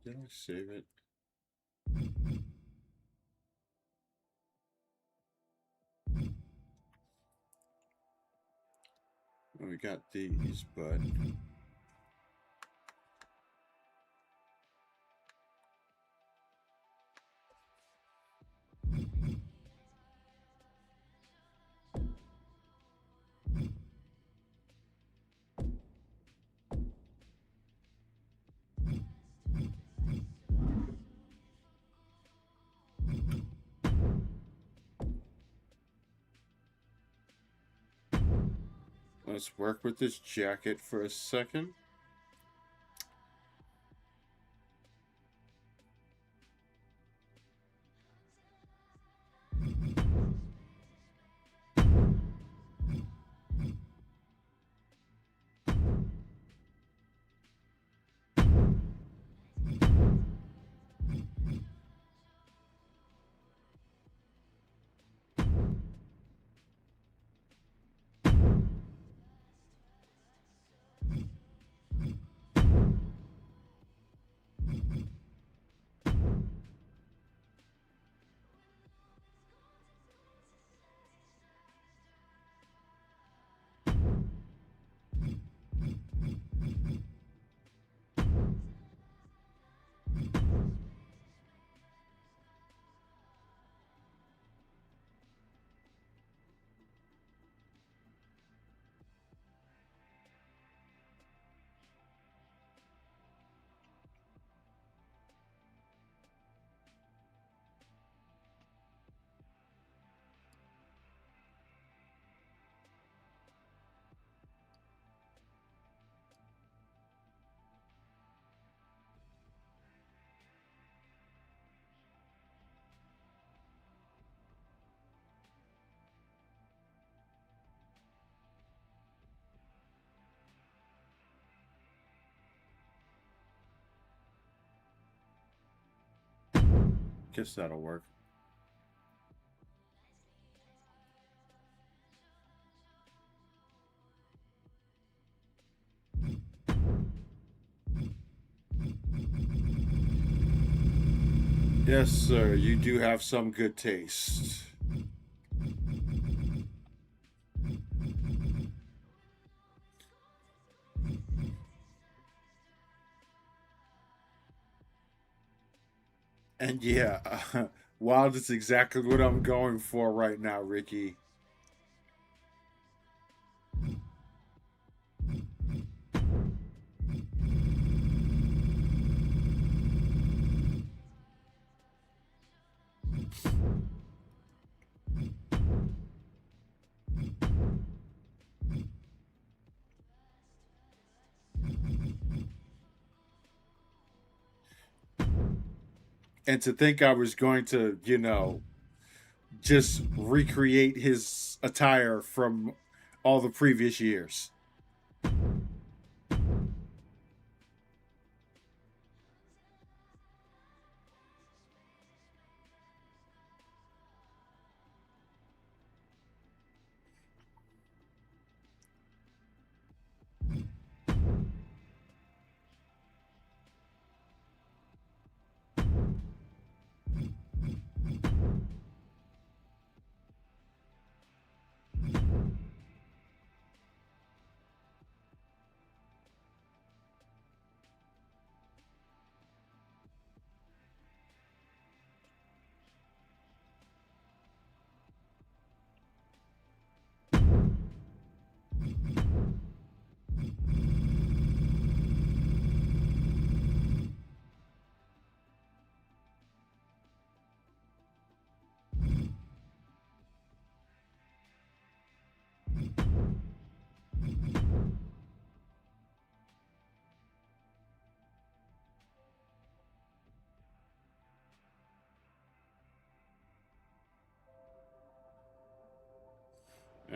Did I save it? Well, we got these, but let's work with this jacket for a second. Guess that'll work. Yes, sir. You do have some good taste. And yeah, wild is exactly what I'm going for right now, Ricky. And to think I was going to, just recreate his attire from all the previous years.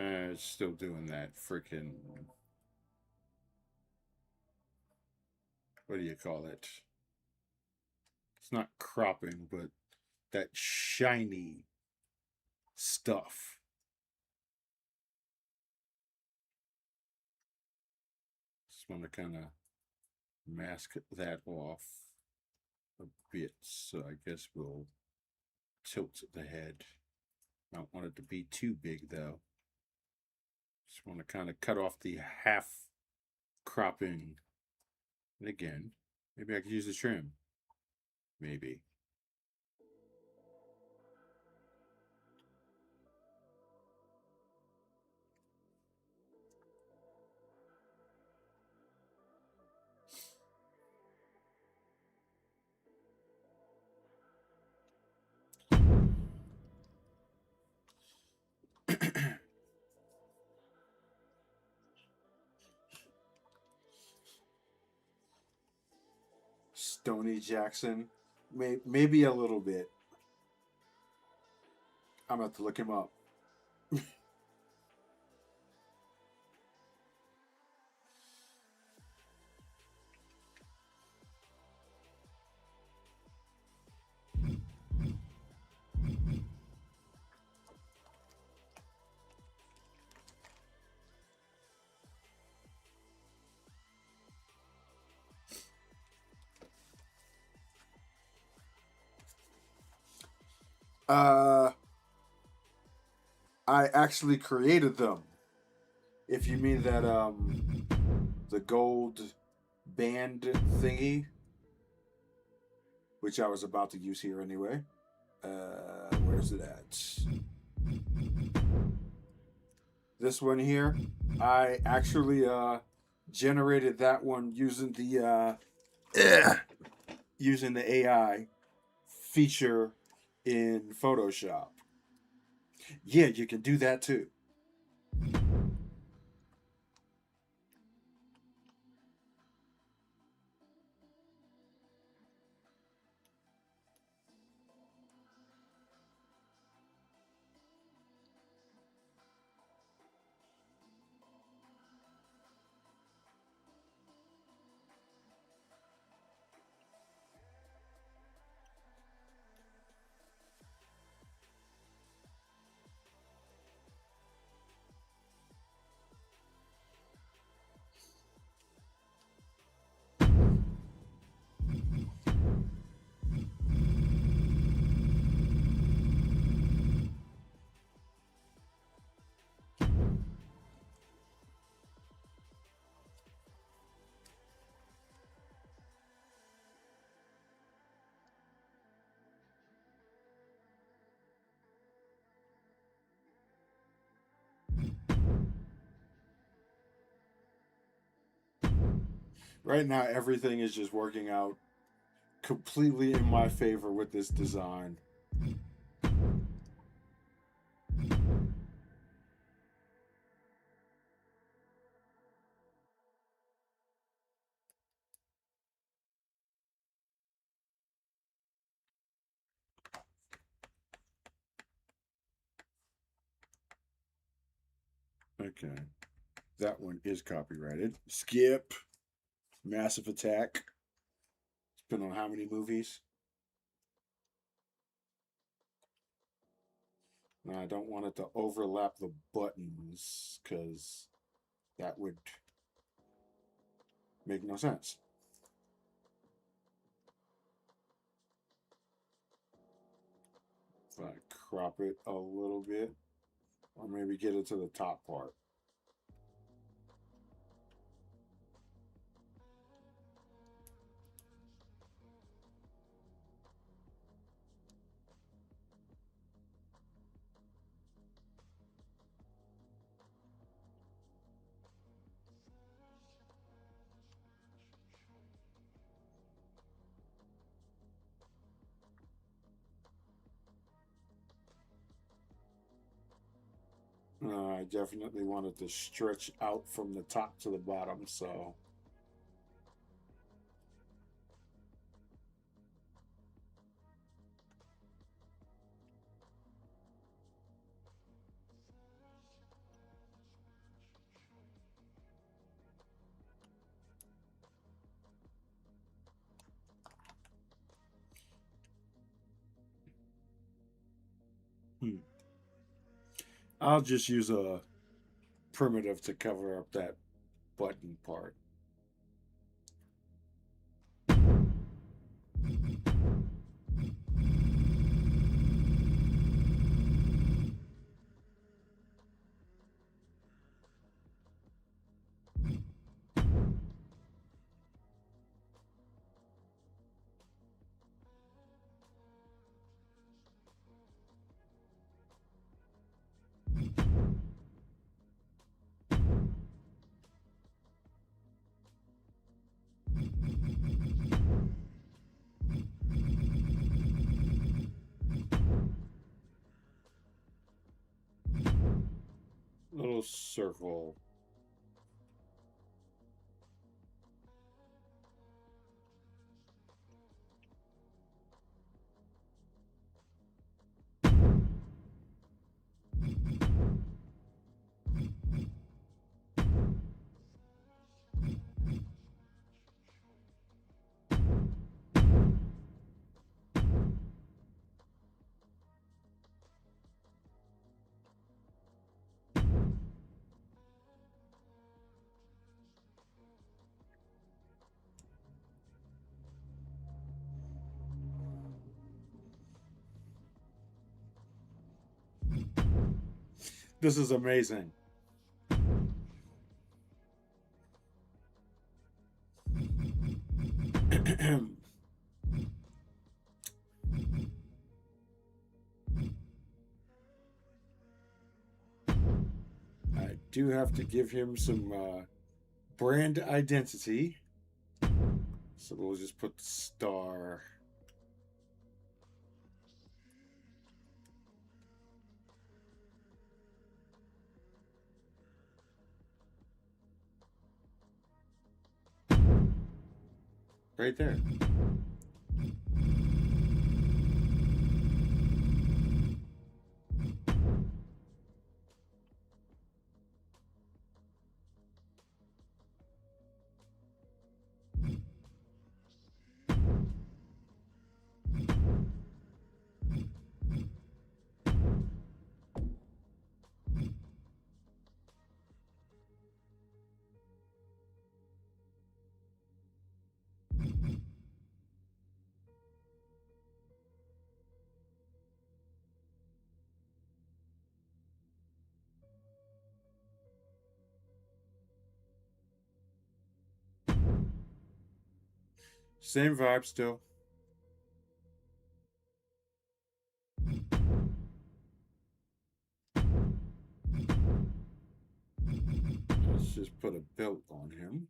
It's still doing that freaking. What do you call it? It's not cropping, but that shiny stuff. Just want to kind of mask that off a bit. So I guess we'll tilt the head. I don't want it to be too big though. Just want to kind of cut off the half cropping. And again, maybe I could use the trim. Maybe. Stoney Jackson, maybe a little bit. I'm gonna have to look him up. Uh, I actually created them. If you mean that, the gold band thingy, which I was about to use here anyway. Where's it at? This one here, I actually generated that one using using the AI feature in Photoshop. Yeah, you can do that too. Right now, everything is just working out completely in my favor with this design. Okay. That one is copyrighted. Skip. Massive Attack. It's been on how many movies? Now, I don't want it to overlap the buttons because that would make no sense. If I crop it a little bit, or maybe get it to the top part. I definitely wanted to stretch out from the top to the bottom, so I'll just use a primitive to cover up that button part. Little circle. This is amazing. I do have to give him some brand identity. So we'll just put the star. Right there. Same vibe still. Let's just put a belt on him.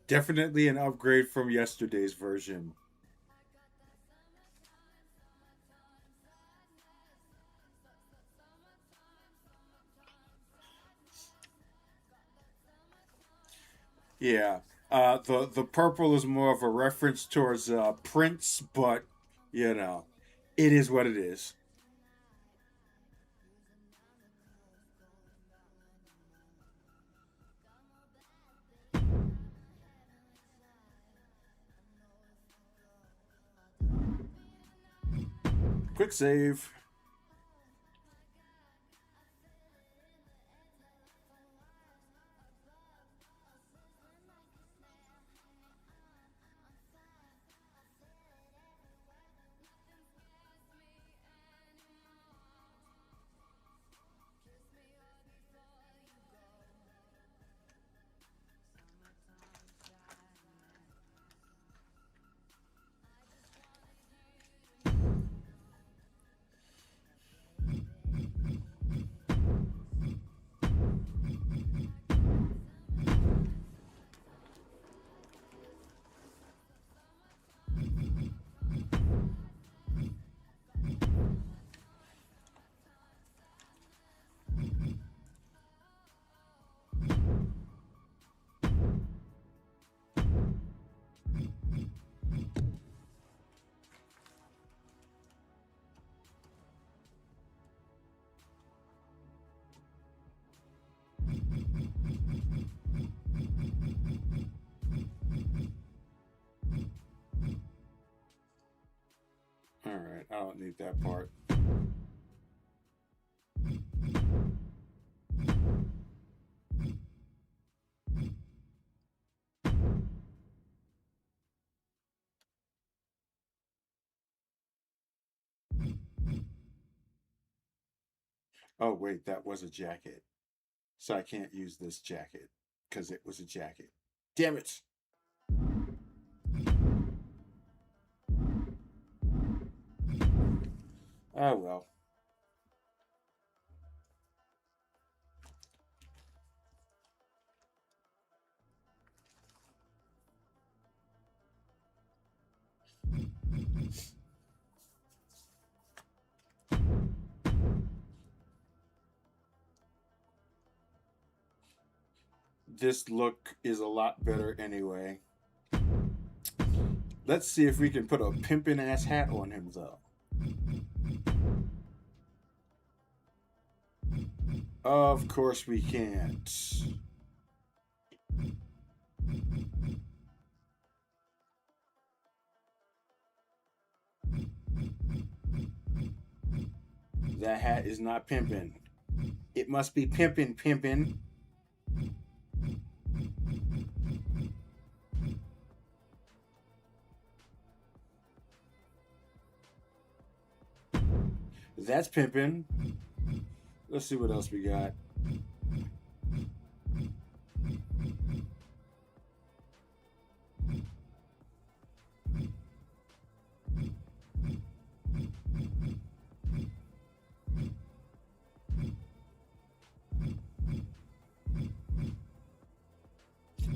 Definitely an upgrade from yesterday's version. Yeah. The purple is more of a reference towards Prince, but you know, it is what it is. Quick save. All right, I don't need that part. Oh, wait, that was a jacket. So I can't use this jacket because it was a jacket. Damn it. Oh, well. This look is a lot better anyway. Let's see if we can put a pimpin' ass hat on him, though. Of course we can't. That hat is not pimpin'. It must be pimpin'. That's pimpin'. Let's see what else we got.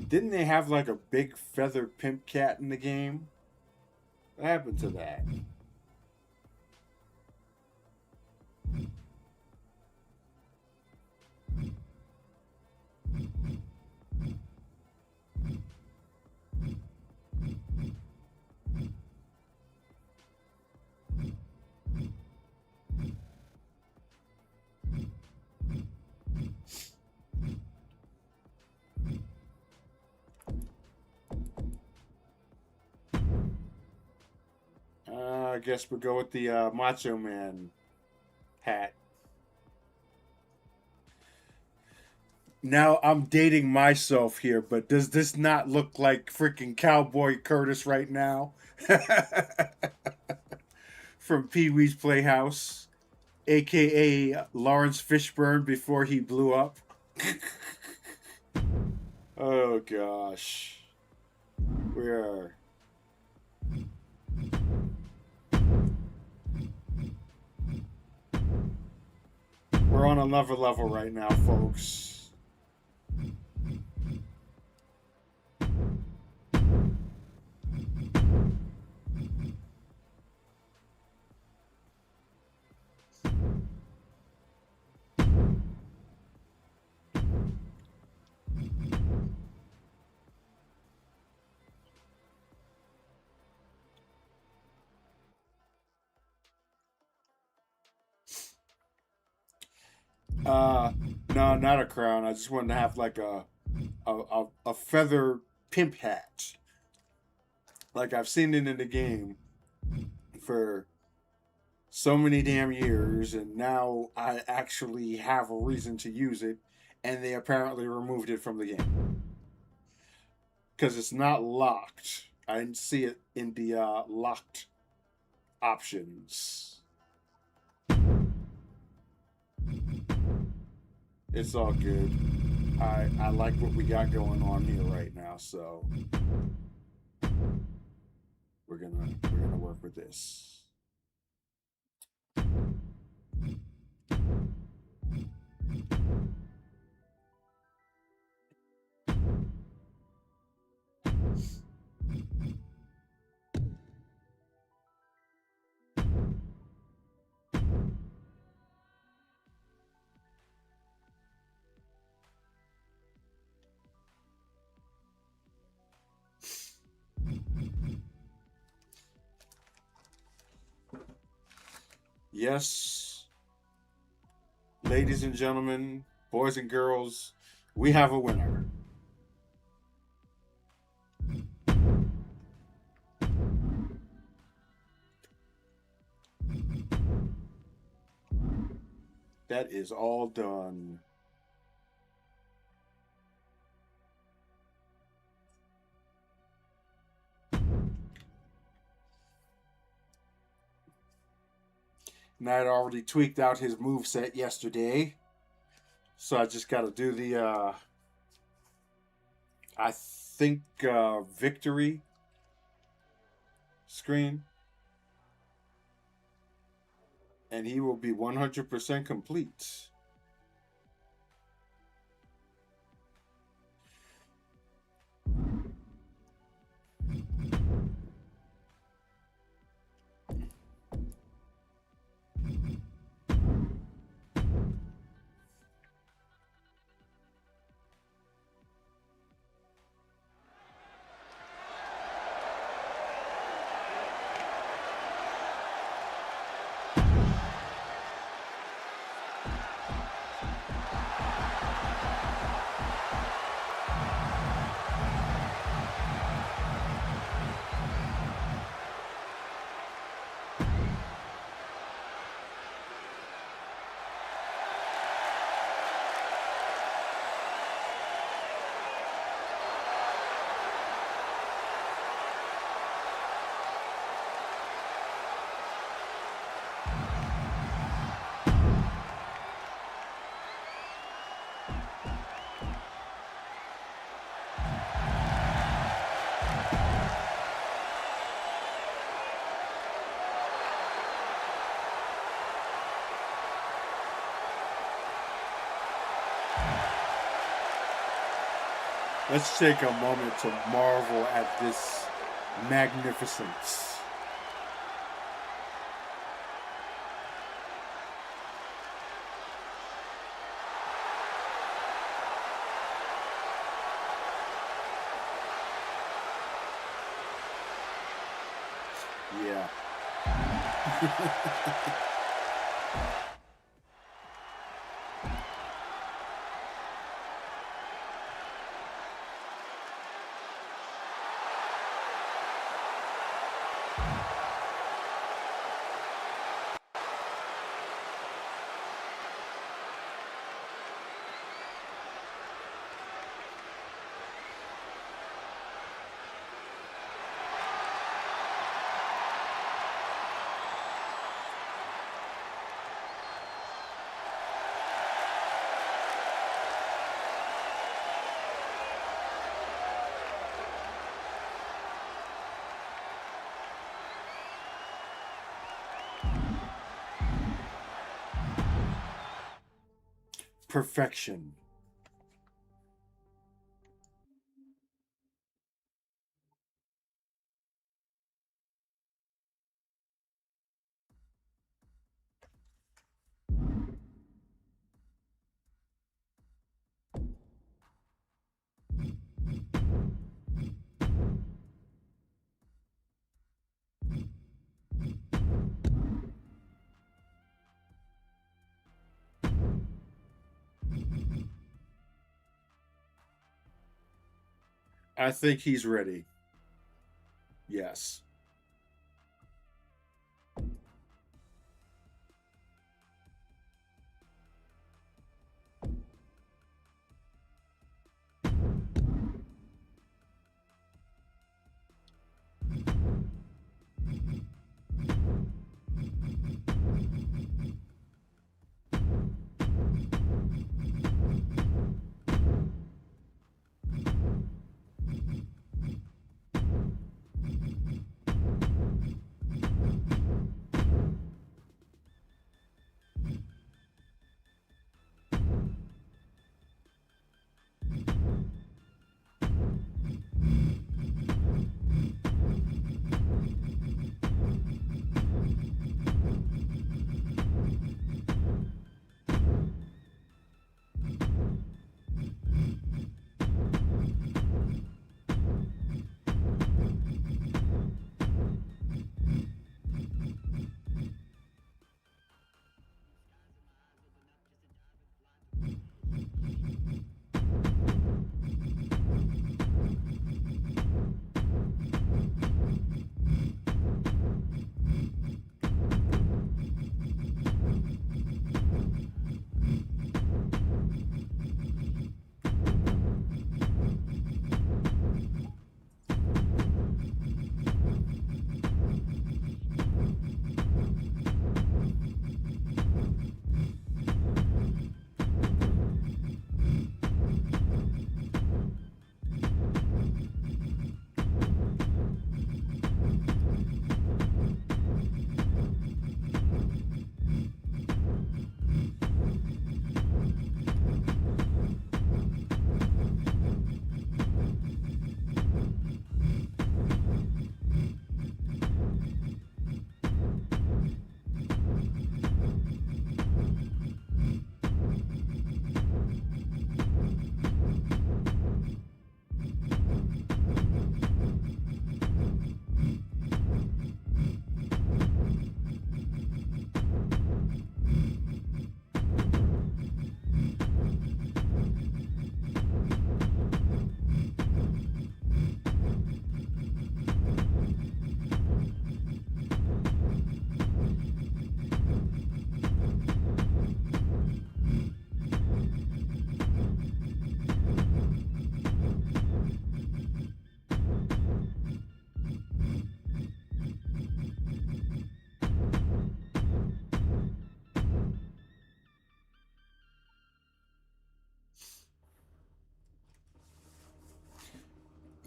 Didn't they have like a big feather pimp cat in the game? What happened to that? I guess we'll go with the Macho Man hat. Now I'm dating myself here, but does this not look like freaking Cowboy Curtis right now? From Pee Wee's Playhouse, aka Lawrence Fishburne before he blew up. Oh gosh. We're on another level right now, folks. No, not a crown. I just wanted to have like a feather pimp hat, like I've seen it in the game for so many damn years, and now I actually have a reason to use it, and they apparently removed it from the game because it's not locked. I didn't see it in the locked options. It's all good. I like what we got going on here right now, so we're gonna work with this. Yes, ladies and gentlemen, boys and girls, we have a winner. That is all done. Knight already tweaked out his move set yesterday, so I just got to do the I think victory screen, and he will be 100% complete. Let's take a moment to marvel at this magnificence. Yeah. Perfection. I think he's ready. Yes.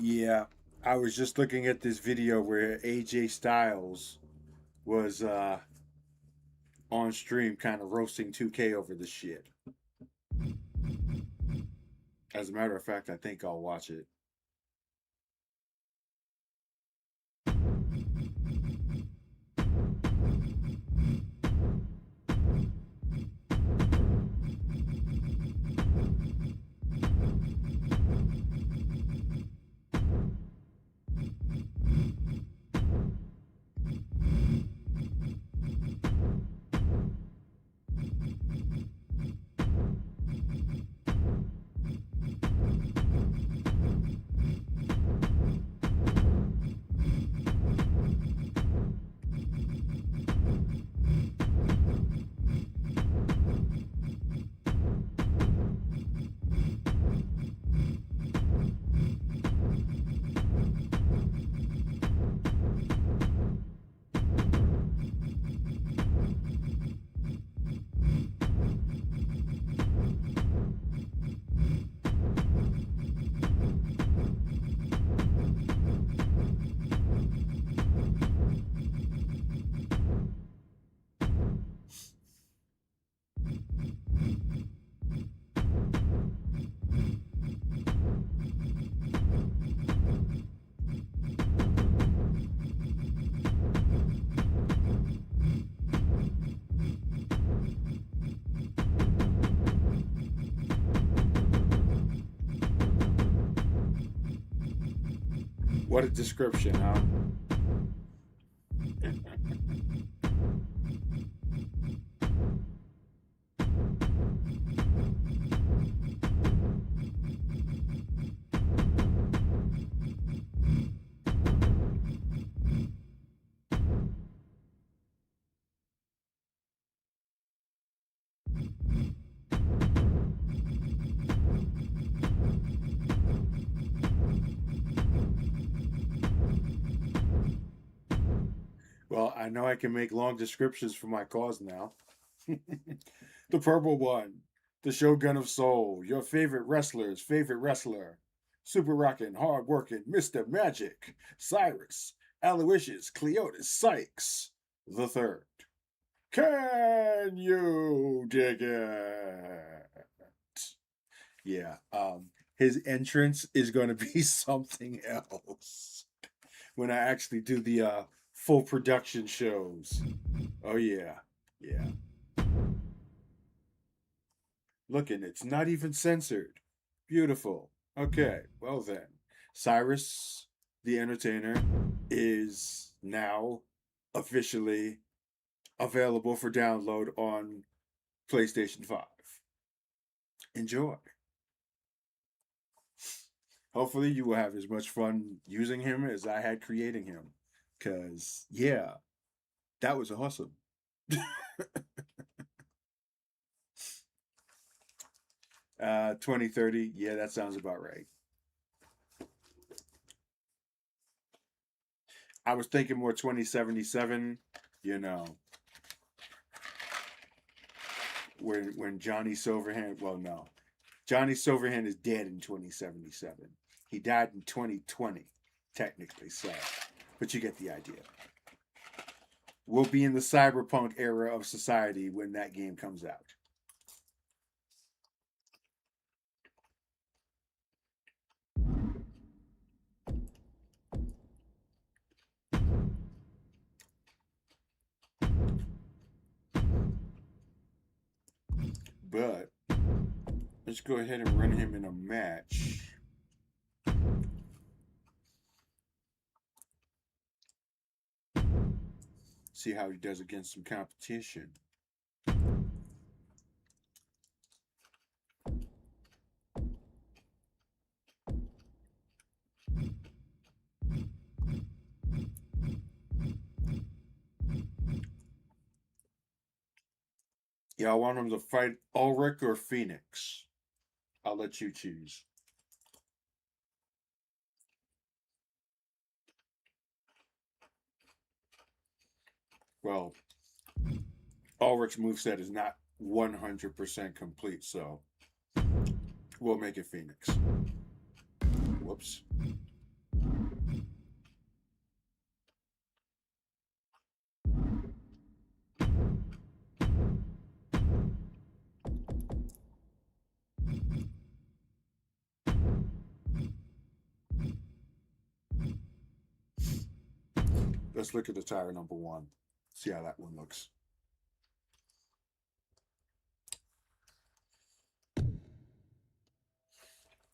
Yeah, I was just looking at this video where AJ Styles was on stream kind of roasting 2K over the shit. As a matter of fact, I think I'll watch it. What a description, huh? Well, I know I can make long descriptions for my cause now. The purple one, the Shogun of Soul, your favorite wrestler's favorite wrestler, super rockin', hard working Mr. Magic, Cyrus, Aloysius, Cleotis, Sykes, the third. Can you dig it? Yeah, his entrance is going to be something else when I actually do the full production shows. Oh yeah, yeah. Look, and it's not even censored. Beautiful. Okay, well then, Cyrus the Entertainer is now officially available for download on PlayStation 5. Enjoy. Hopefully, you will have as much fun using him as I had creating him. Because, yeah, that was awesome. 2030, yeah, that sounds about right. I was thinking more 2077, you know, when Johnny Silverhand, well, no, Johnny Silverhand is dead in 2077. He died in 2020, technically, so, but you get the idea. We'll be in the cyberpunk era of society when that game comes out. But let's go ahead and run him in a match. See how he does against some competition. Yeah, I want him to fight Ulrich or Phoenix. I'll let you choose. Well, Ulrich's moveset is not 100% complete, so we'll make it Phoenix. Whoops. Let's look at the tire number 1. See how that one looks.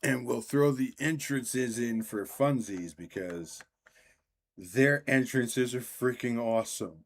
And we'll throw the entrances in for funsies because their entrances are freaking awesome.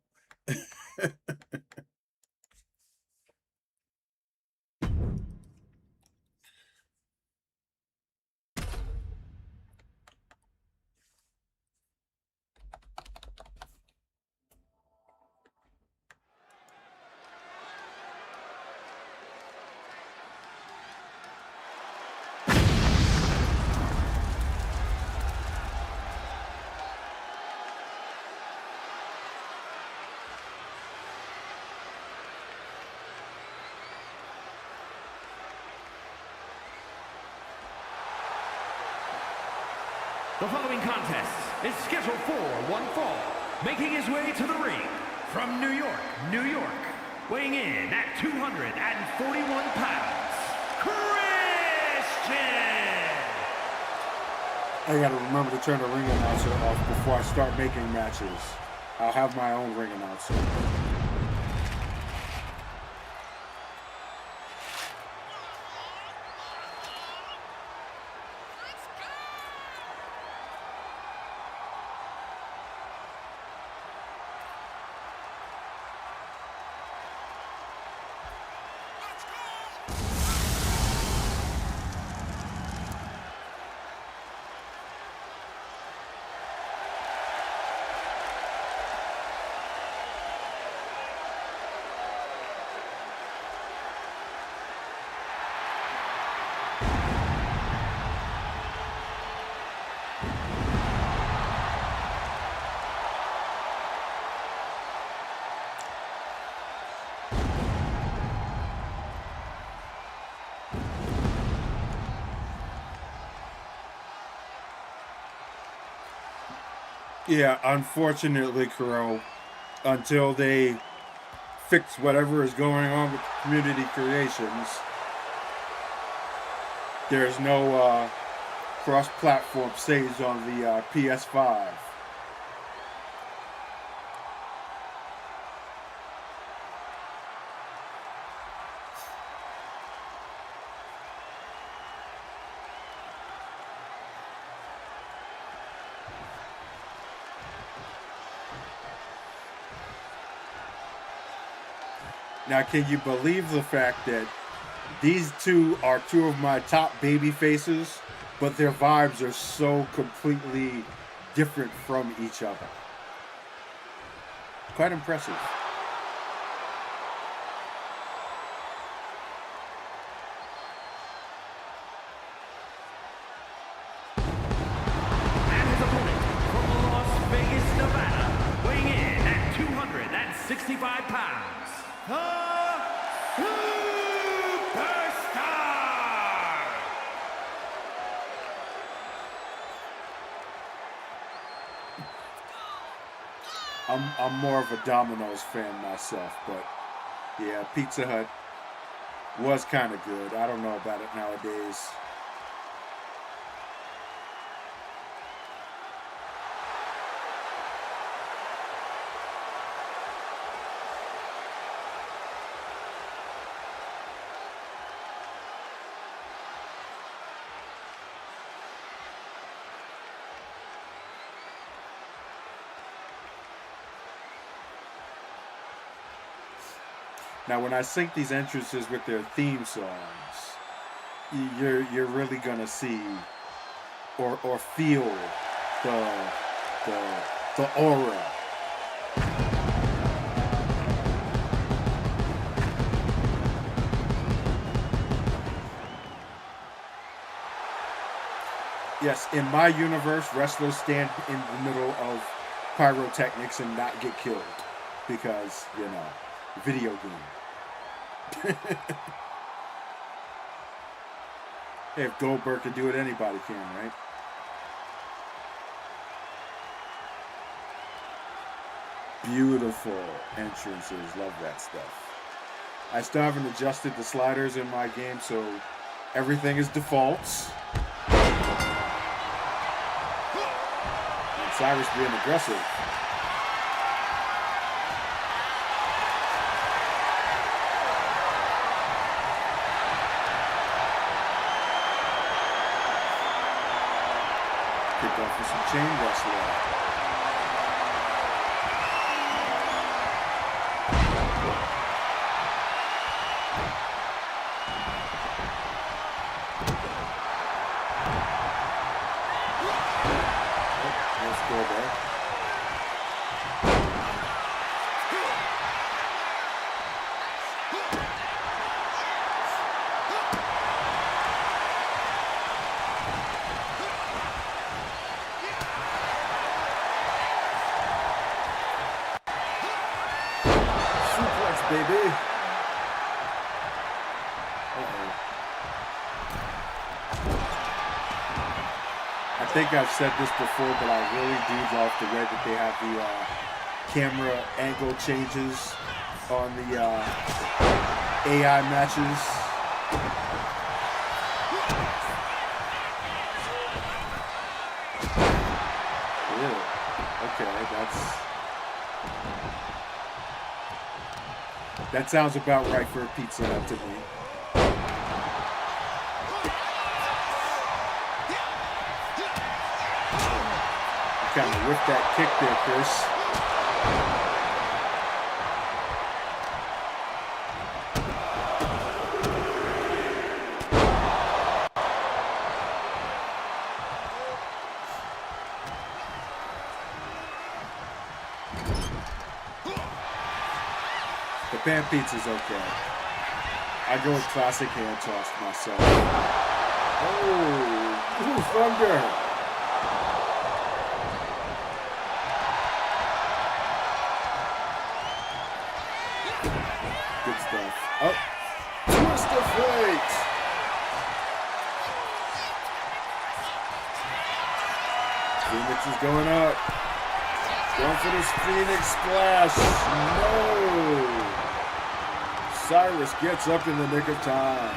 The following contest is scheduled for one fall, making his way to the ring from New York, New York, weighing in at 241 pounds, Christian! I gotta remember to turn the ring announcer off before I start making matches. I'll have my own ring announcer. Yeah, unfortunately, Kuro, until they fix whatever is going on with community creations, there's no cross-platform saves on the PS5. Now, can you believe the fact that these two are two of my top baby faces, but their vibes are so completely different from each other? Quite impressive. And his opponent from Las Vegas, Nevada, weighing in at 265 pounds, the Superstar! I'm more of a Domino's fan myself, but yeah, Pizza Hut was kind of good. I don't know about it nowadays. Now, when I sync these entrances with their theme songs, you're really gonna see or feel the the aura. Yes, in my universe, wrestlers stand in the middle of pyrotechnics and not get killed because, video game. If Goldberg can do it, anybody can, right? Beautiful entrances. Love that stuff. I still haven't adjusted the sliders in my game, so everything is defaults. And Cyrus being aggressive. go for some chain wrestling. Let's go there. Baby. Uh-oh. I think I've said this before, but I really do love the way that they have the camera angle changes on the AI matches. Really? Okay, that sounds about right for a pizza hut to me. Kind of whipped that kick there, Chris. The pan pizza's okay. I go with classic hand toss myself. Oh, ooh, thunder. Good stuff. Oh, twist of fate. Phoenix is going up. Going for this Phoenix splash. No. Cyrus gets up in the nick of time.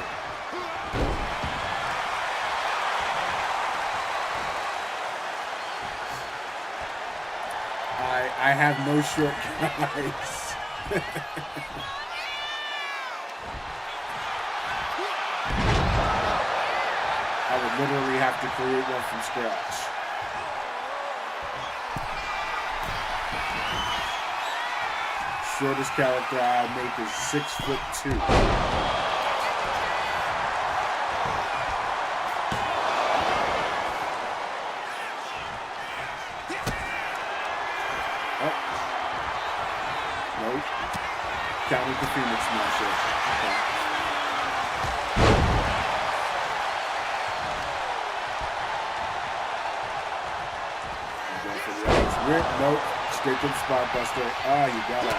I have no short guys. I would literally have to create one from scratch. Shortest character I make is 6'2". Oh. Nope. Counted the Phoenix Smasher. Okay. Going for the Alex Rip. Nope. Straight to the spot buster. Ah, you got it.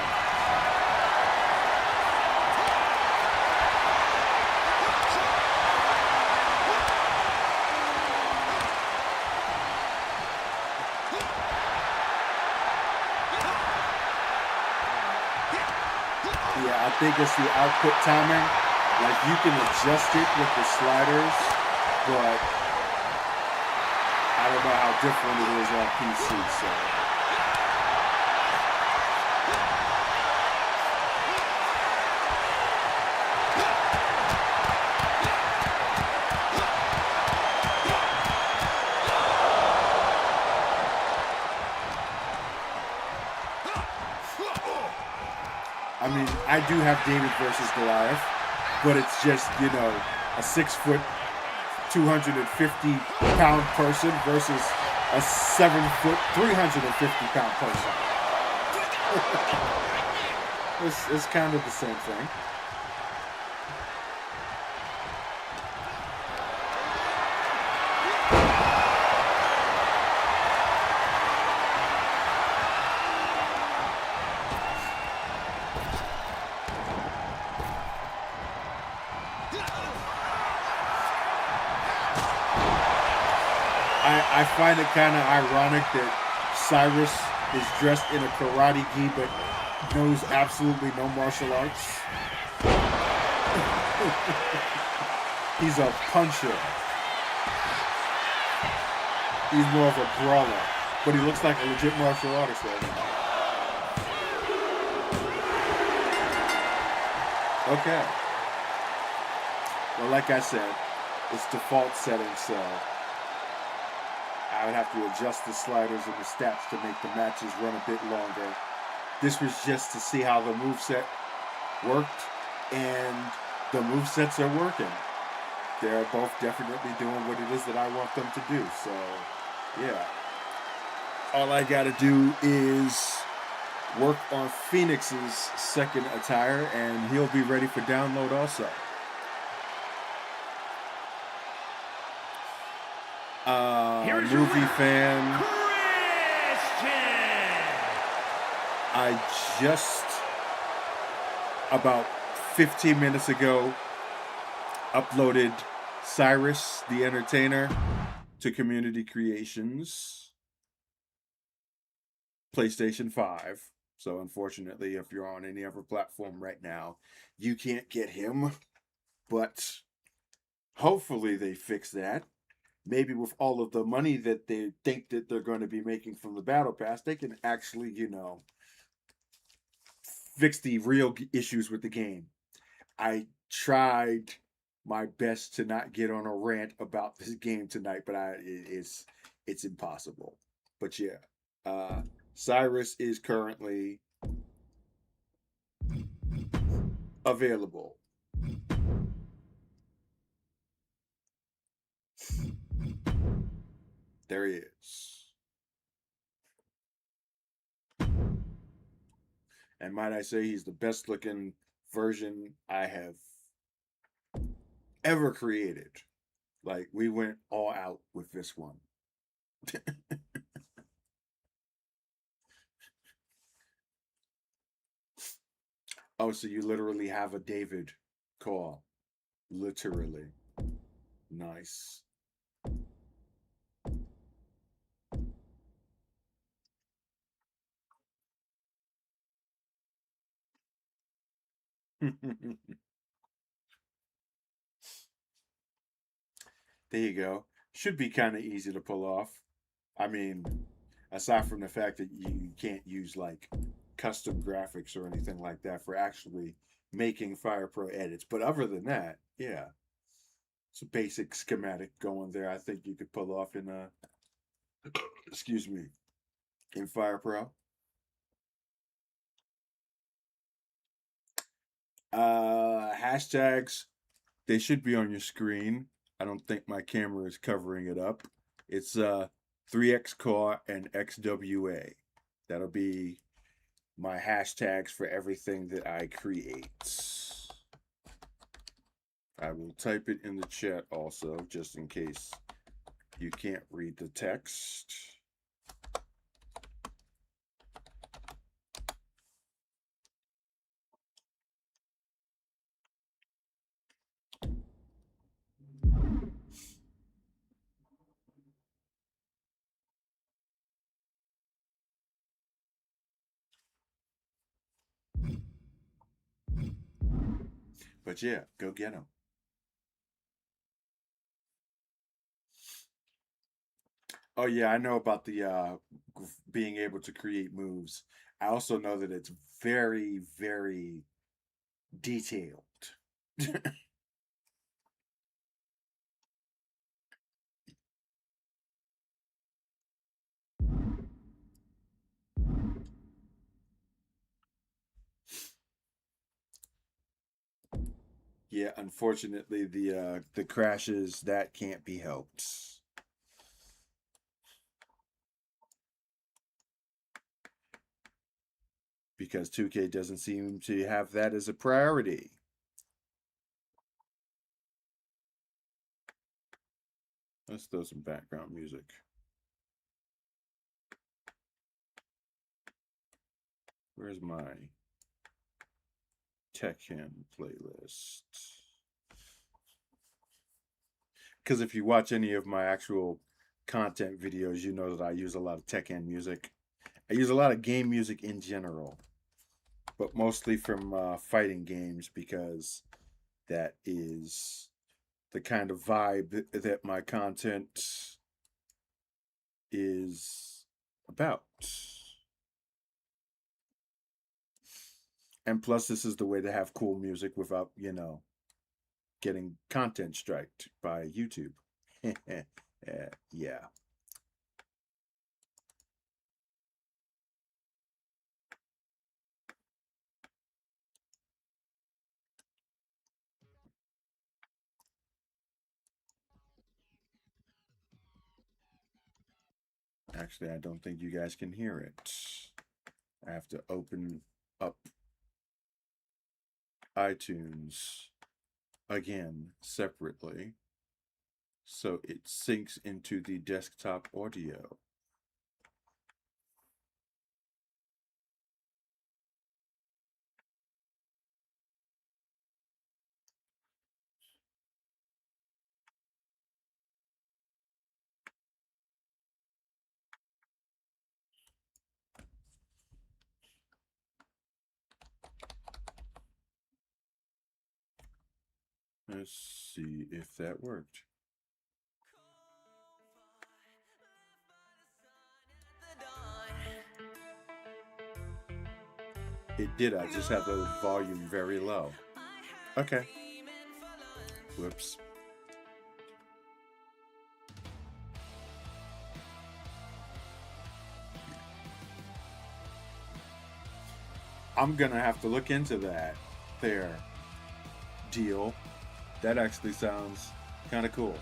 Yeah, I think it's the output timing. Like, you can adjust it with the sliders, but I don't know how different it is on PC, so. I mean, I do have David versus Goliath, but it's just, you know, a 6 foot, 250-pound person versus a 7 foot, 350-pound person. It's kind of the same thing. I find it kind of ironic that Cyrus is dressed in a karate gi but knows absolutely no martial arts. He's a puncher. He's more of a brawler, but he looks like a legit martial artist right now. Okay. Well, like I said, it's default settings, so I would have to adjust the sliders and the stats to make the matches run a bit longer. This was just to see how the moveset worked, and the movesets are working. They're both definitely doing what it is that I want them to do. So, yeah. All I got to do is work on Phoenix's second attire, and he'll be ready for download also. Movie fan. I just about 15 minutes ago uploaded Cyrus the Entertainer to Community Creations PlayStation 5. So unfortunately, if you're on any other platform right now, you can't get him. But hopefully they fix that. Maybe with all of the money that they think that they're going to be making from the Battle Pass, they can actually, fix the real issues with the game. I tried my best to not get on a rant about this game tonight, but it's impossible. But yeah, Cyrus is currently available. There he is. And might I say, he's the best looking version I have ever created. Like, we went all out with this one. Oh, so you literally have a David call. Literally. Nice. There you go. Should be kind of easy to pull off. I mean, aside from the fact that you can't use like custom graphics or anything like that for actually making Fire Pro edits. But other than that, yeah, it's a basic schematic going there. I think you could pull off in excuse me, in Fire Pro. Hashtags, they should be on your screen. I don't think my camera is covering it up. It's 3x core and XWA. That'll be my hashtags for everything that I create. I will type it in the chat also, just in case you can't read the text. But yeah, go get them. Oh yeah, I know about the being able to create moves. I also know that it's very, very detailed. Yeah, unfortunately, the crashes that can't be helped because 2K doesn't seem to have that as a priority. Let's throw some background music. Where's my Tekken playlist? Because if you watch any of my actual content videos, you know that I use a lot of Tekken music. I use a lot of game music in general, but mostly from fighting games because that is the kind of vibe that my content is about. And plus, this is the way to have cool music without, getting content striked by YouTube. Yeah. Actually, I don't think you guys can hear it. I have to open up iTunes again separately so it syncs into the desktop audio. Let's see if that worked. It did. I just have the volume very low. Okay. Whoops. I'm gonna have to look into that there deal. That actually sounds kind of cool.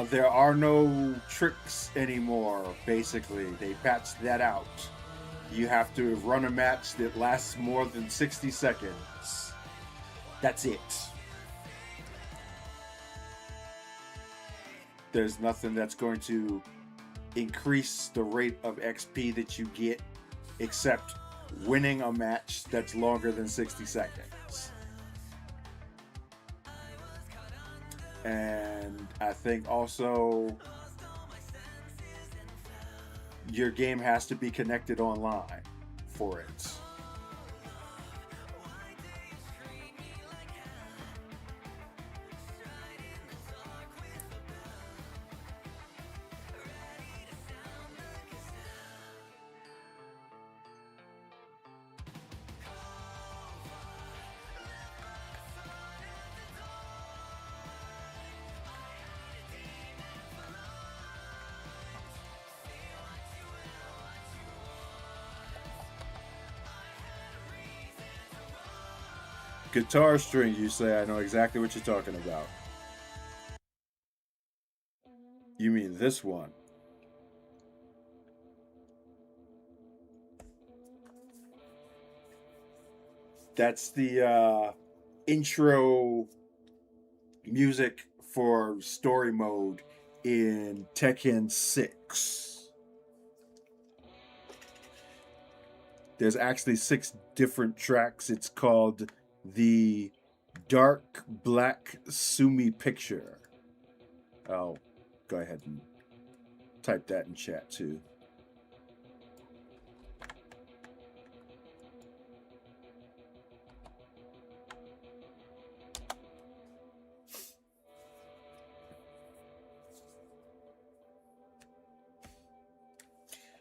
There are no tricks anymore, basically. They patched that out. You have to run a match that lasts more than 60 seconds. That's it. There's nothing that's going to increase the rate of XP that you get except winning a match that's longer than 60 seconds. And I think also your game has to be connected online for it. Guitar string, you say? I know exactly what you're talking about. You mean this one? That's the intro music for story mode in Tekken 6. There's actually 6 different tracks. It's called the Dark Black Sumi Picture. I'll go ahead and type that in chat too.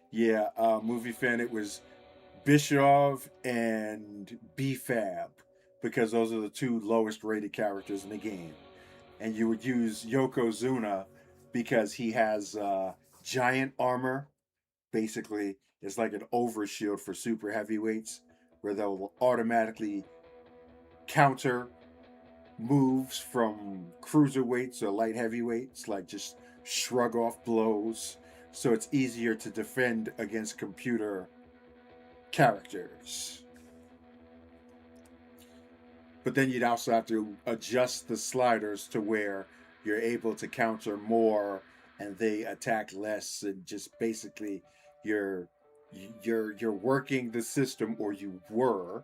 Yeah, movie fan, it was Bischoff and B-Fab because those are the 2 lowest rated characters in the game. And you would use Yokozuna because he has giant armor. Basically, it's like an overshield for super heavyweights where they'll automatically counter moves from cruiserweights or light heavyweights, like just shrug off blows. So it's easier to defend against computer characters. But then you'd also have to adjust the sliders to where you're able to counter more and they attack less, and just basically you're you're working the system, or you were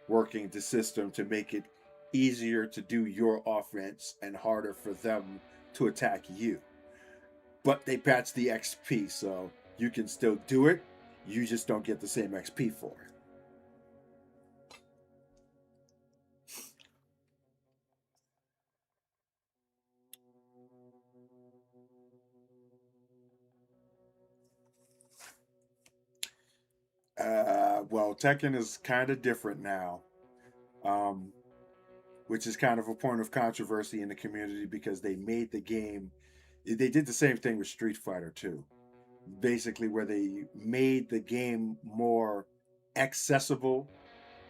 working the system to make it easier to do your offense and harder for them to attack you. But they patched the XP, so you can still do it. You just don't get the same XP for it. Well, Tekken is kind of different now, um, which is kind of a point of controversy in the community because they made the game. They did the same thing with Street Fighter 2, basically, where they made the game more accessible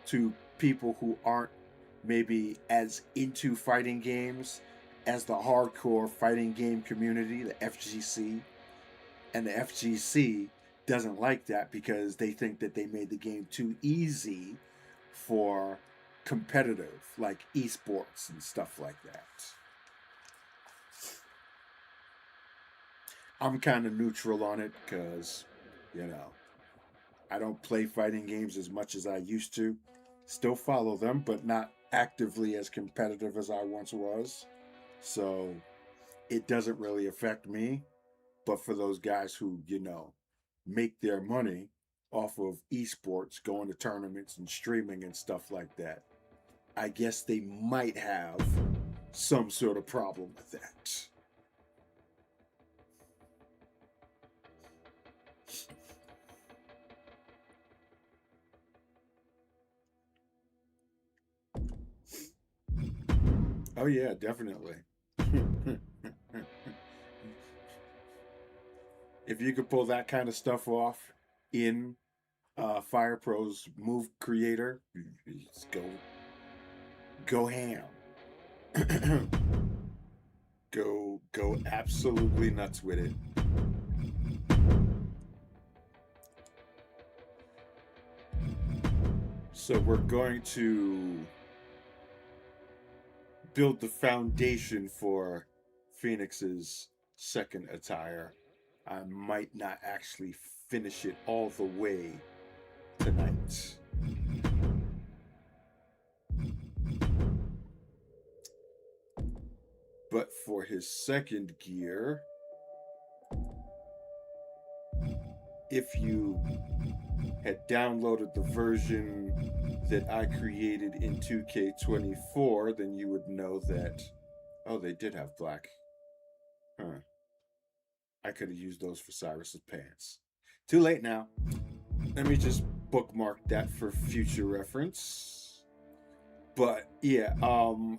to people who aren't maybe as into fighting games as the hardcore fighting game community, the FGC. And the FGC doesn't like that because they think that they made the game too easy for competitive, like esports and stuff like that. I'm kind of neutral on it because, I don't play fighting games as much as I used to. Still follow them, but not actively as competitive as I once was. So it doesn't really affect me. But for those guys who, make their money off of esports, going to tournaments and streaming and stuff like that, I guess they might have some sort of problem with that. Oh yeah, definitely. If you could pull that kind of stuff off in Fire Pro's Move Creator, just go ham. go absolutely nuts with it. So we're going to build the foundation for Phoenix's second attire. I might not actually finish it all the way tonight. But for his second gear, if you had downloaded the version that I created in 2K24, then you would know that, oh, they did have black. Huh. I could have used those for Cyrus's pants. Too late now. Let me just bookmark that for future reference. But yeah,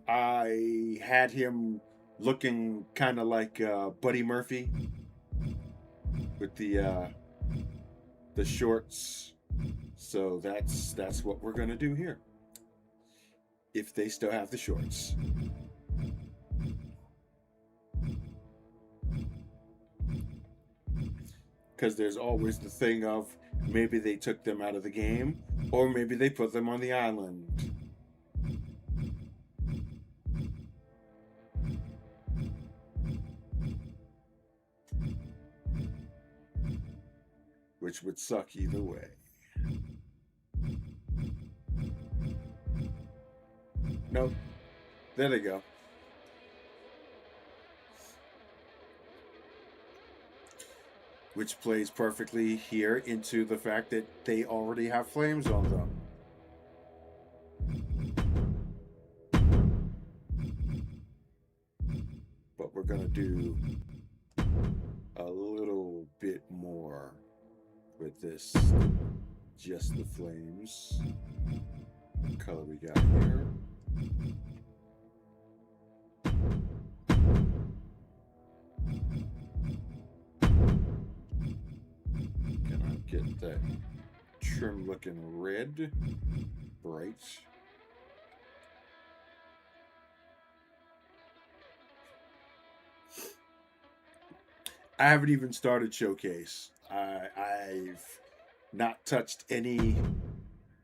I had him looking kind of like Buddy Murphy with the shorts. So that's what we're gonna do here. If they still have the shorts. Because there's always the thing of maybe they took them out of the game, or maybe they put them on the island. Which would suck either way. Nope. There they go. Which plays perfectly here into the fact that they already have flames on them. But we're gonna do a little bit more with this, just the flames. What color we got here? Gonna get that trim looking red, bright. I haven't even started Showcase. I've not touched any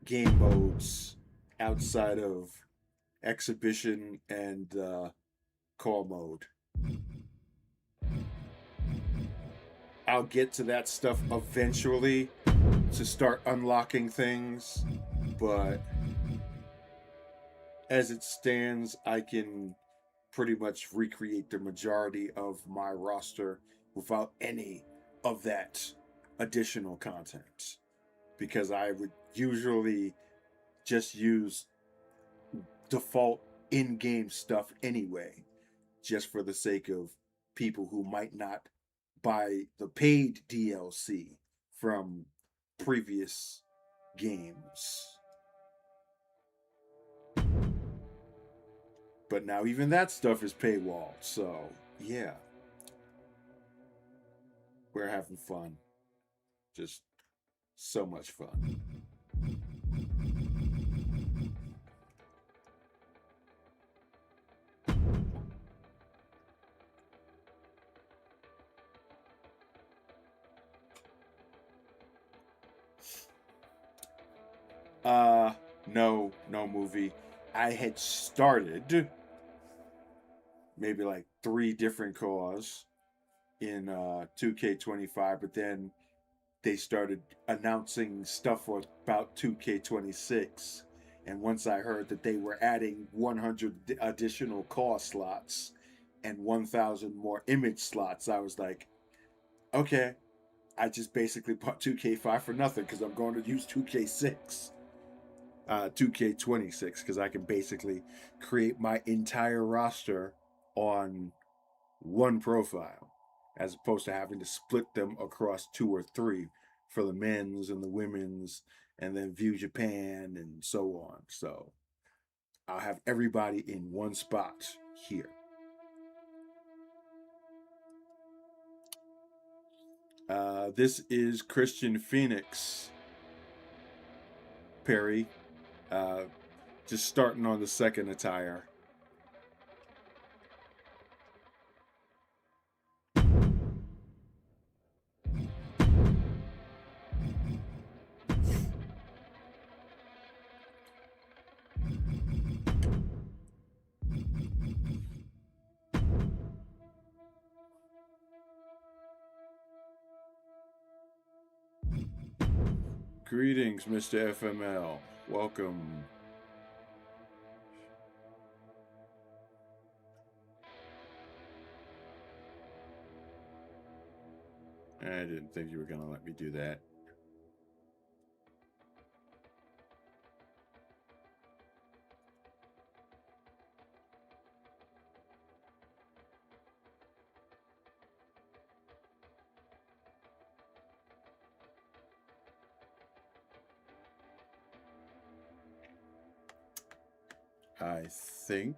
game modes outside of Exhibition and Call mode. I'll get to that stuff eventually to start unlocking things, but as it stands, I can pretty much recreate the majority of my roster without any of that additional content, because I would usually just use default in-game stuff anyway, just for the sake of people who might not buy the paid DLC from previous games. But now even that stuff is paywalled, so yeah. We're having fun. Just so much fun. No, no movie. I had started maybe like three different cores in 2K25, but then they started announcing stuff about 2K26. And once I heard that they were adding 100 additional core slots and 1,000 more image slots, I was like, okay, I just basically bought 2K5 for nothing because I'm going to use 2K26, because I can basically create my entire roster on one profile as opposed to having to split them across two or three for the men's and the women's and then view Japan and so on. So I'll have everybody in one spot here. This is Christian Phoenix, Perry, uh, just starting on the second attire. Greetings, Mr. FML. Welcome. I didn't think you were going to let me do that. I think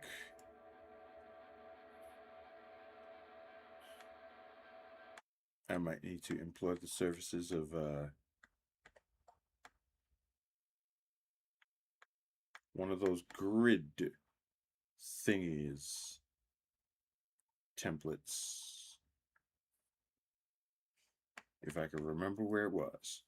I might need to employ the services of one of those grid thingies, templates, if I can remember where it was.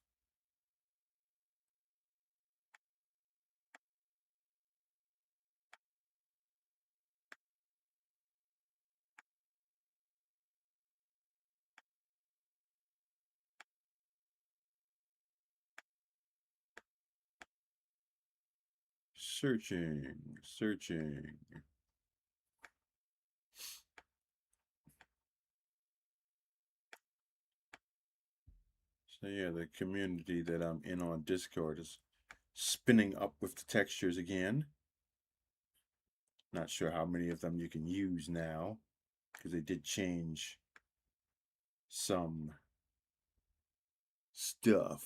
Searching. So yeah, the community that I'm in on Discord is spinning up with the textures again. Not sure how many of them you can use now, because they did change some stuff.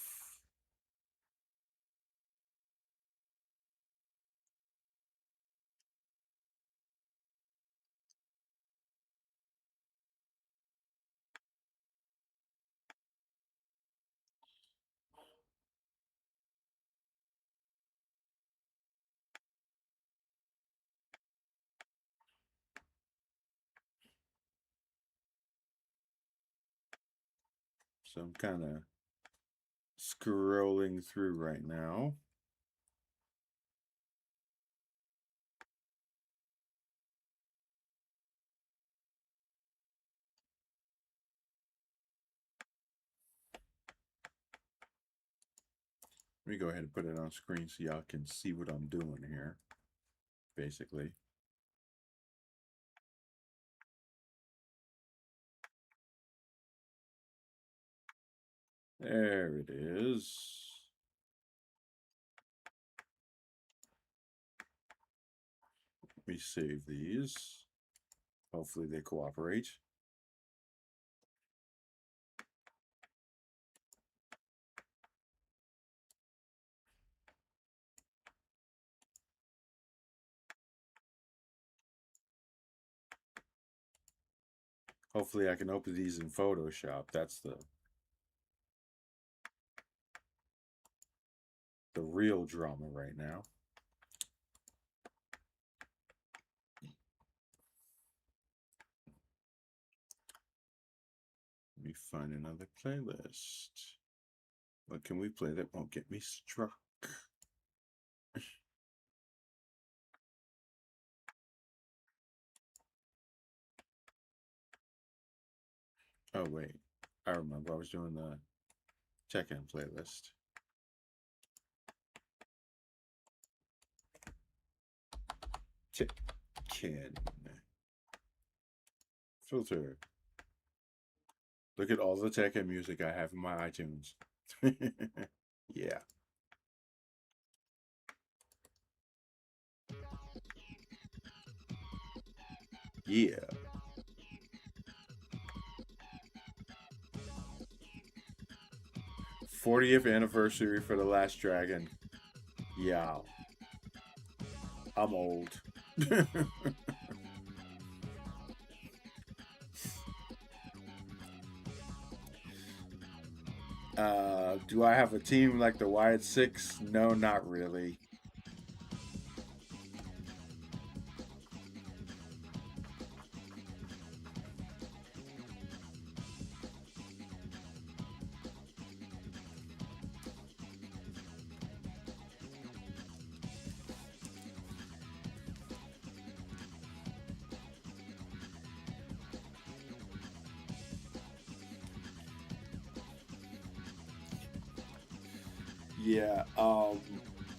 So I'm kind of scrolling through right now. Let me go ahead and put it on screen so y'all can see what I'm doing here, basically. There it is. Let me save these. Hopefully they cooperate. Hopefully I can open these in Photoshop. That's the real drama right now. Let me find another playlist. What can we play that won't get me struck? Oh, wait. I remember I was doing the check-in playlist. Check-in. Filter. Look at all the check-in music I have in my iTunes. Yeah. Yeah. 40th anniversary for The Last Dragon. Yeah. I'm old. Do I have a team like the Wyatt Six? No, not really. Yeah,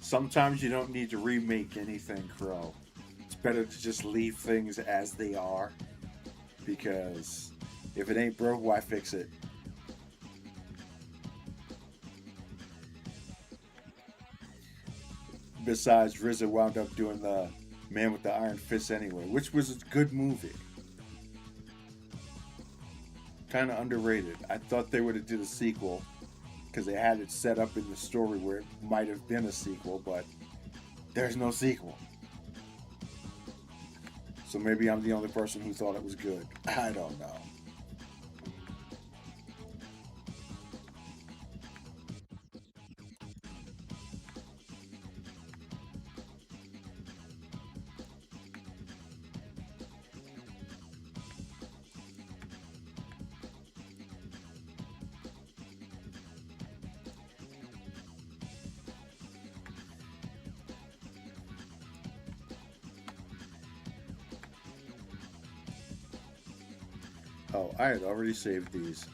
sometimes you don't need to remake anything, Crow. It's better to just leave things as they are because if it ain't broke, why fix it? Besides, RZA wound up doing the Man with the Iron Fist anyway, which was a good movie. Kind of underrated. I thought they would have did a sequel because they had it set up in the story where it might have been a sequel, but there's no sequel. So maybe I'm the only person who thought it was good. I don't know. Oh, I had already saved these.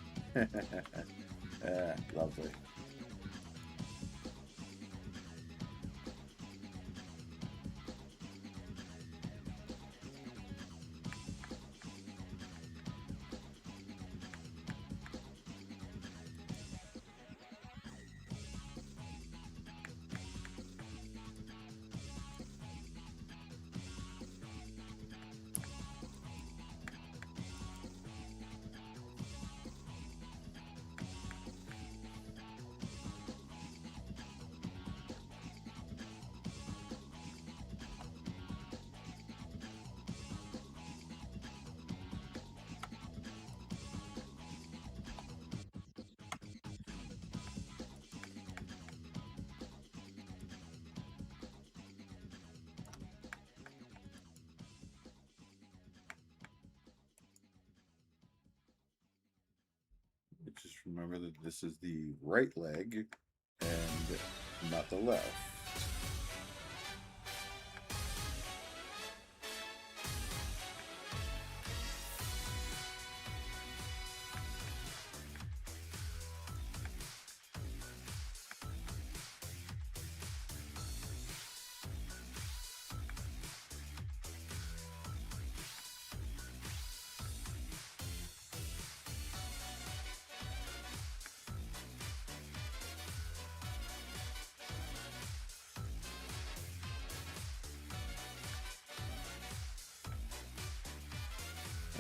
Lovely. Just remember that this is the right leg and not the left.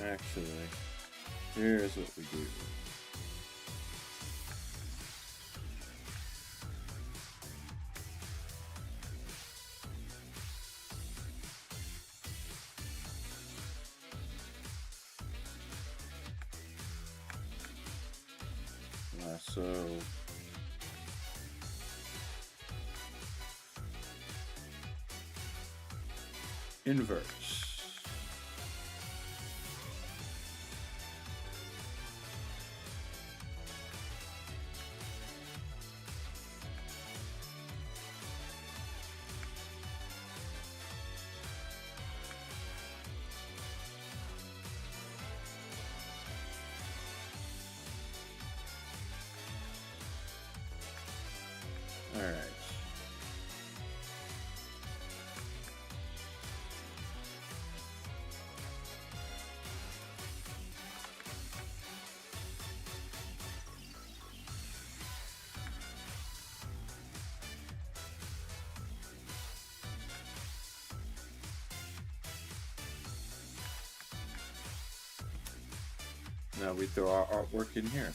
Actually, here's what we do. Lasso. Inverse. All right. Now we throw our artwork in here.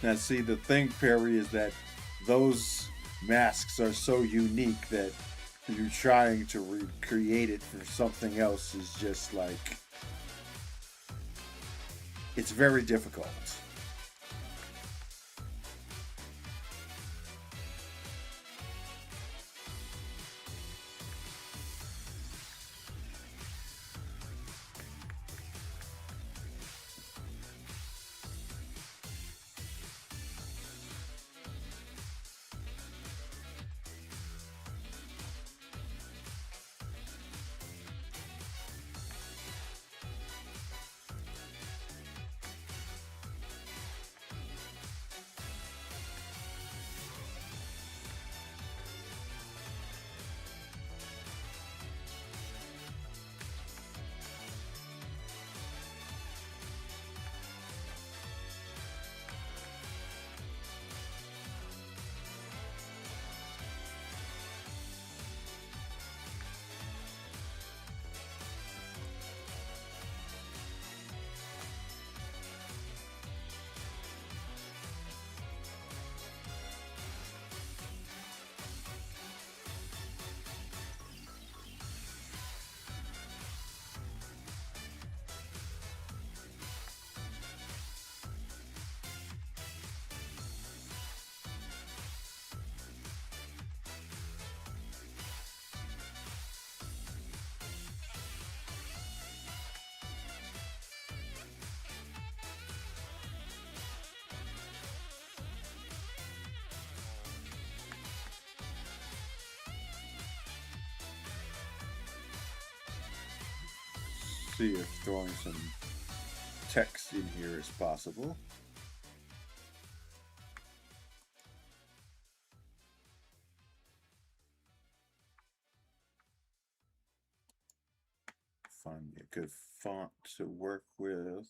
Now, see, the thing, Perry, is that those masks are so unique that you're trying to recreate it for something else is just like, it's very difficult. See if throwing some text in here is possible. Find a good font to work with.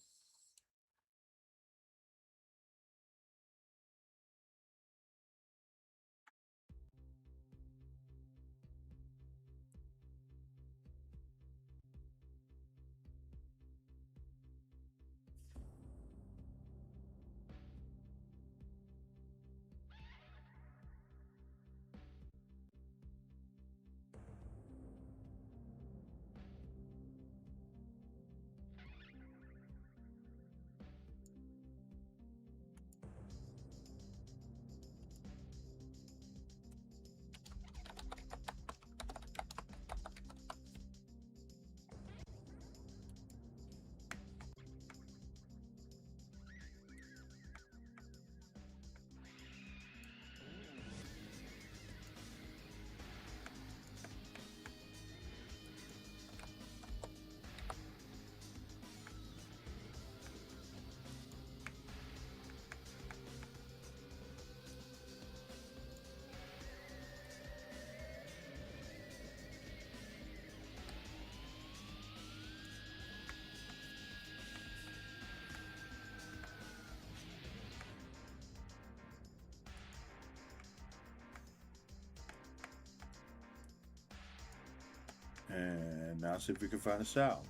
And now see if we can find a sound.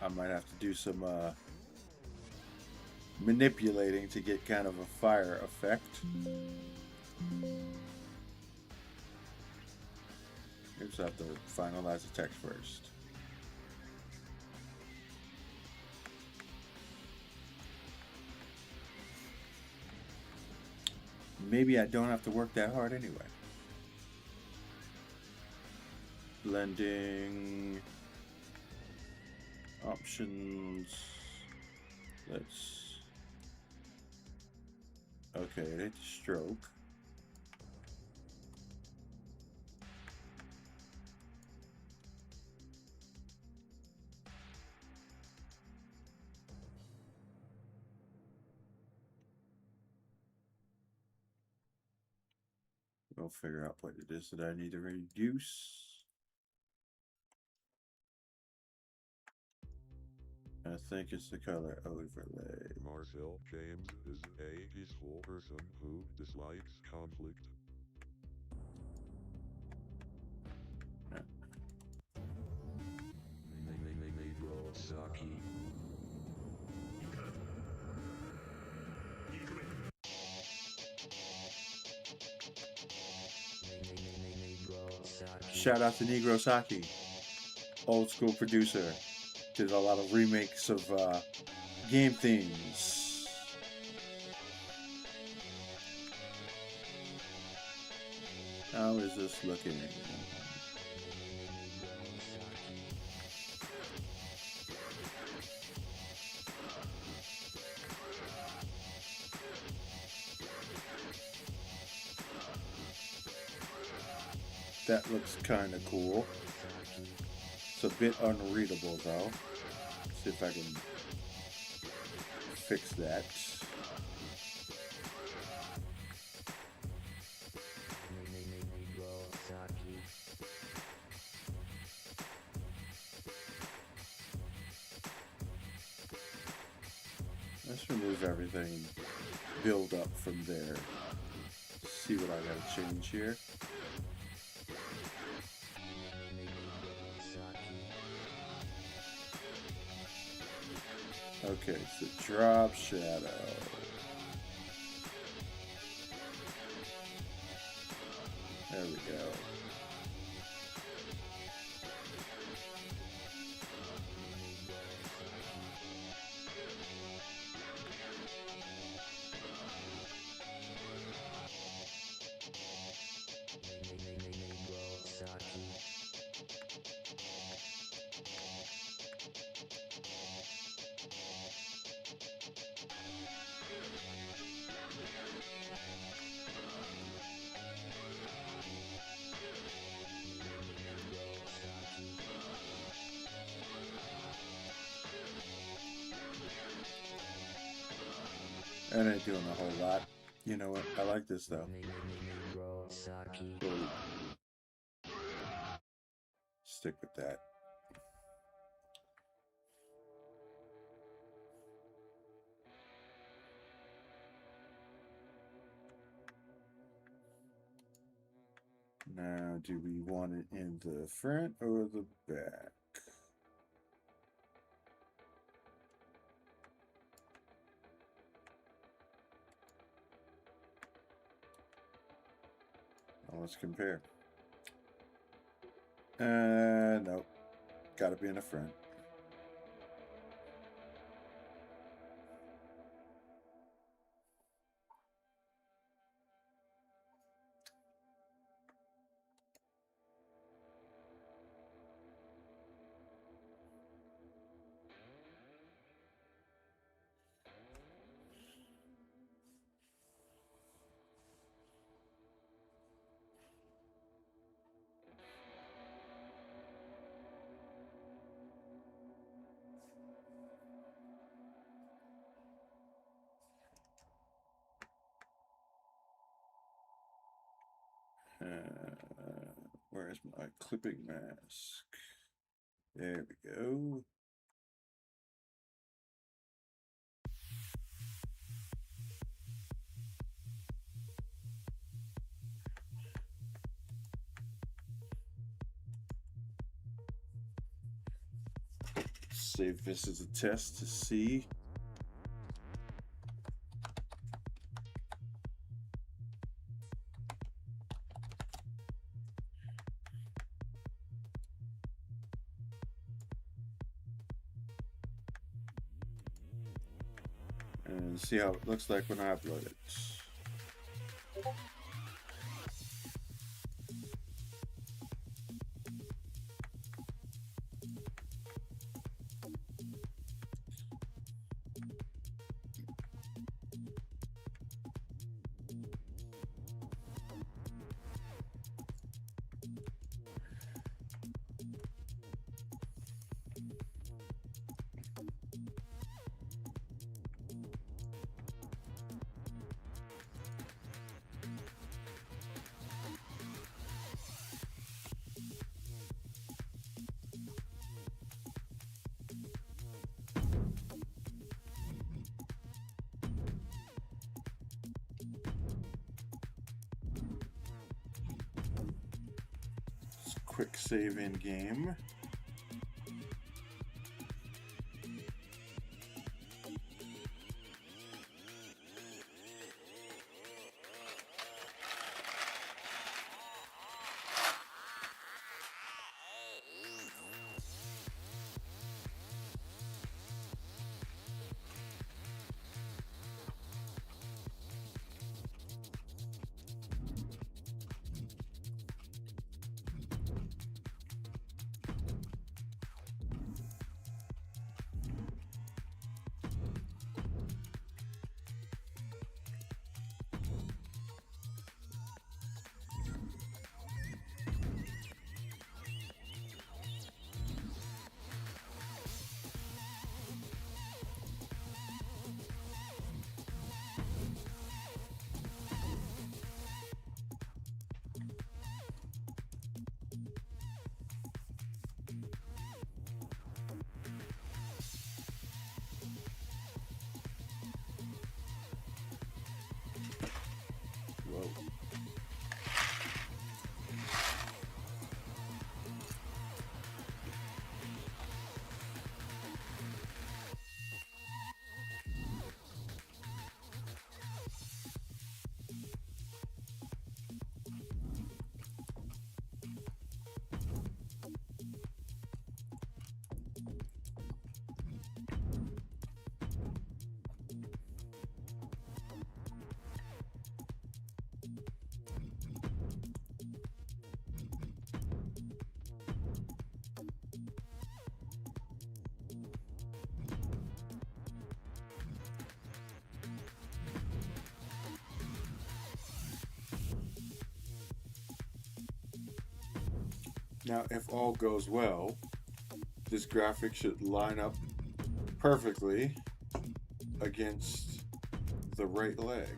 I might have to do some manipulating to get kind of a fire effect. Here's have to finalize the text first. Maybe I don't have to work that hard anyway. Blending options. Let's Okay, it hit the stroke. We'll figure out what it is that I need to reduce. I think it's the color overlay. Marcel James is a peaceful person who dislikes conflict. Saki. Shout out to Negro Saki, old school producer. Did a lot of remakes of game themes. How is this looking? That looks kind of cool. It's a bit unreadable though. See if I can fix that. Let's remove everything, build up from there. See what I gotta change here. Okay, so drop shadow. There we go. That ain't doing a whole lot. You know what? I like this though. Cool. Stick with that. Now, do we want it in the front or the back? Well, let's compare. Nope. Gotta be in the front. Where's my clipping mask? There we go. Save this as a test to see. And see how it looks like when I upload it. quick save in game. Whoa. Now, if all goes well, this graphic should line up perfectly against the right leg.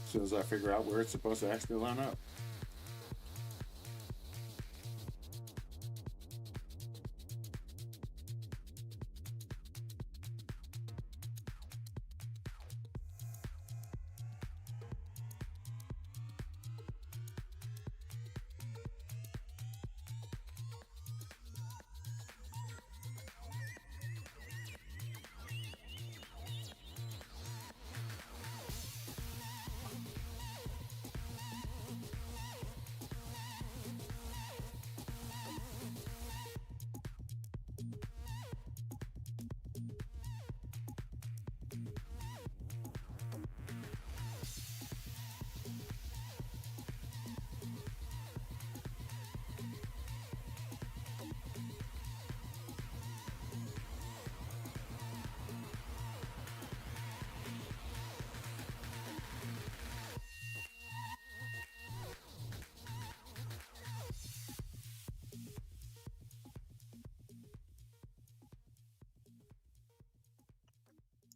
As soon as I figure out where it's supposed to actually line up.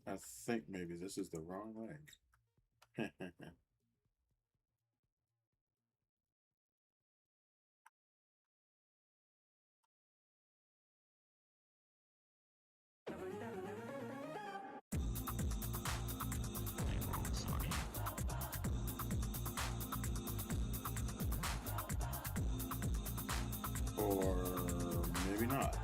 I think maybe this is the wrong leg. Or maybe not.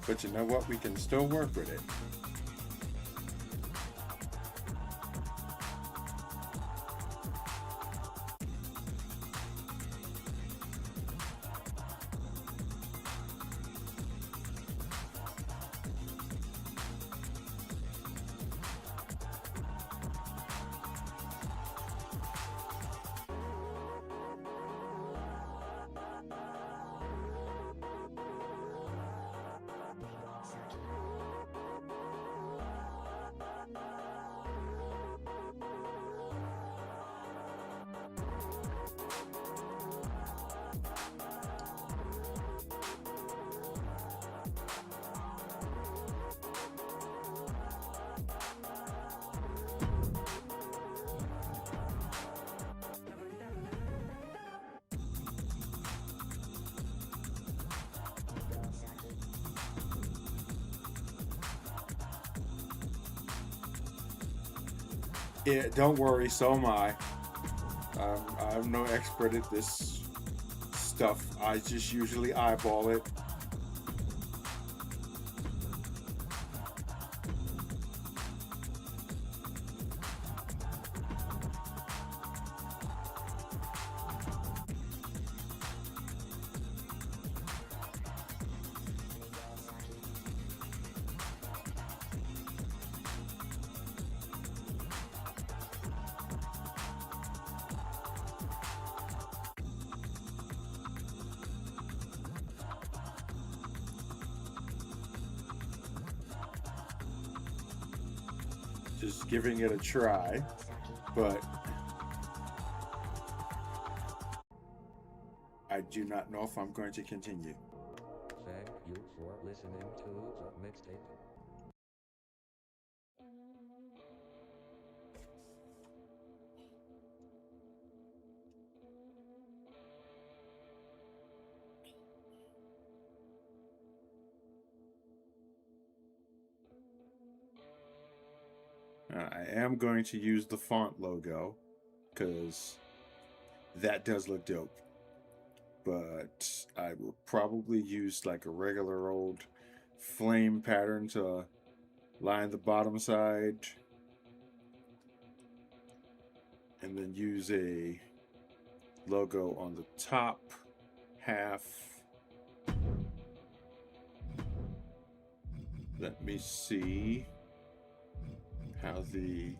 But you know what? We can still work with it. Yeah, don't worry, so am I. I'm no expert at this stuff. I just usually eyeball it. Just giving it a try, but I do not know if I'm going to continue. Thank you for listening to the mixtape. I am going to use the font logo because that does look dope. But I will probably use like a regular old flame pattern to line the bottom side, and then use a logo on the top half. Let me see how the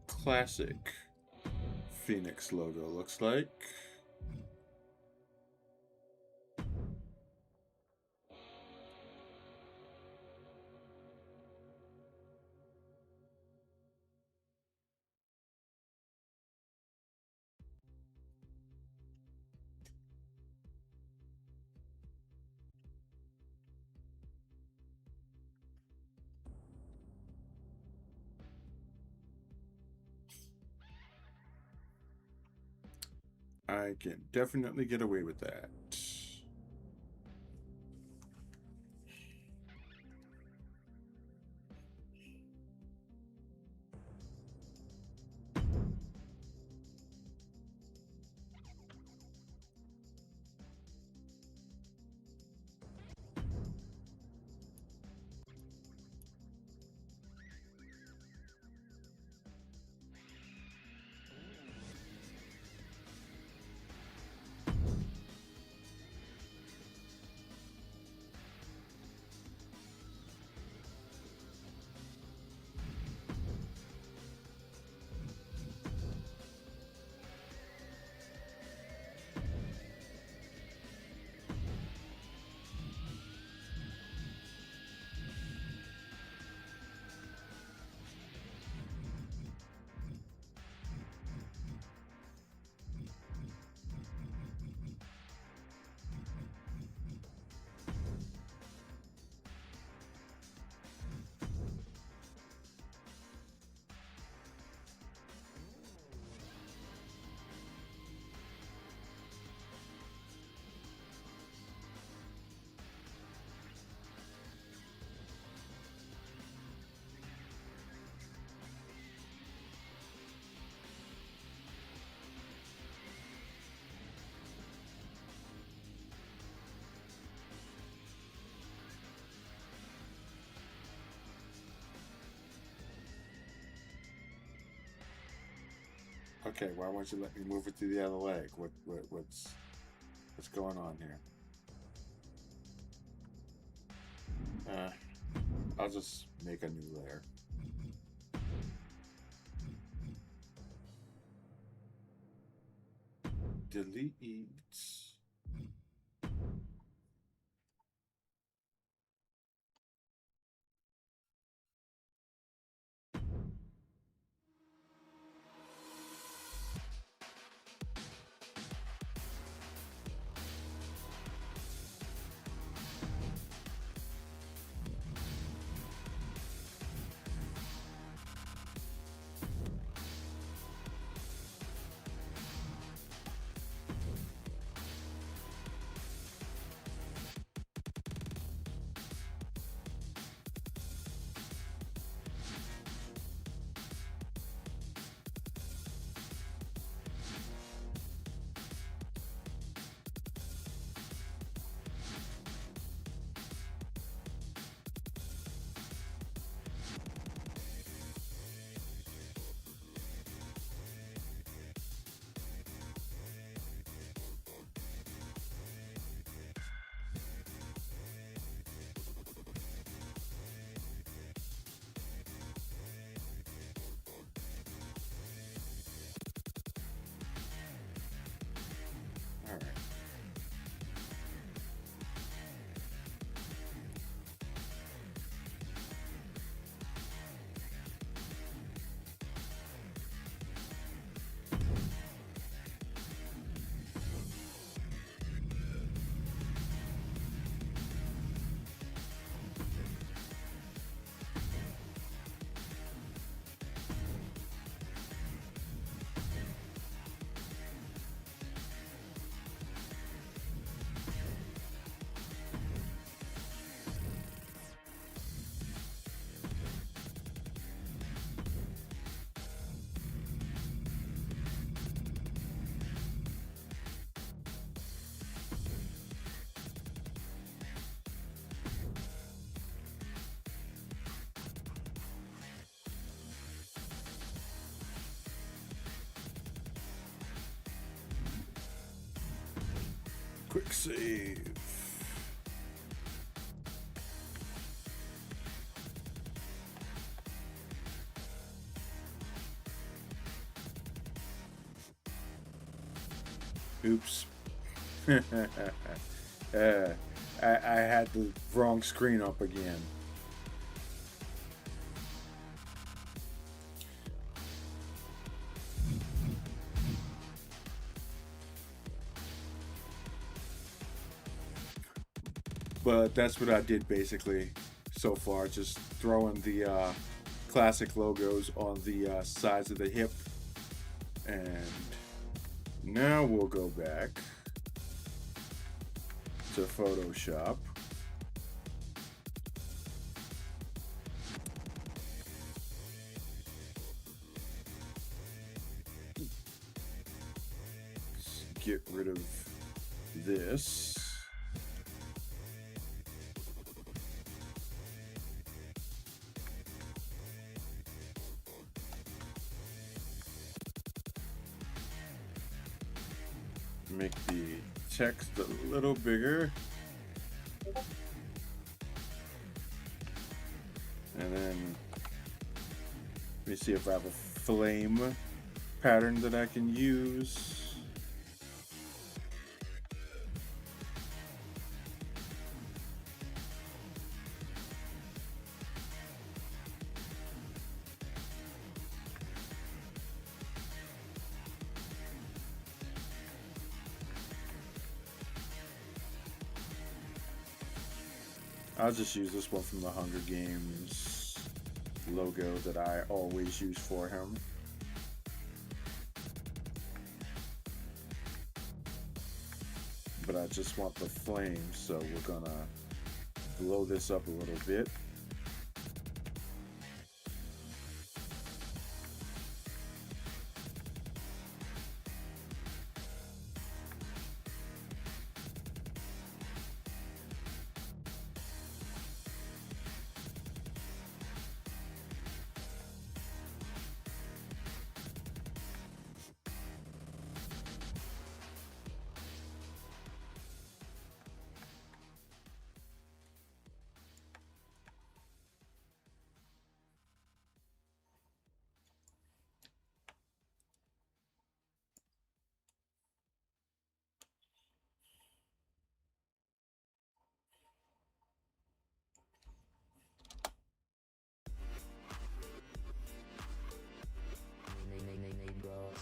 classic Phoenix logo looks like. I can definitely get away with that. Okay, why won't you let me move it to the other leg? What's going on here? I'll just make a new layer. Delete. Quick save. Oops. I had the wrong screen up again. But that's what I did basically so far, just throwing the classic logos on the sides of the hip. And now we'll go back to Photoshop. Let's get rid of this. Make the text a little bigger. And then let me see if I have a flame pattern that I can use. I'll just use this one from the Hunger Games logo that I always use for him. But I just want the flame, so we're gonna blow this up a little bit.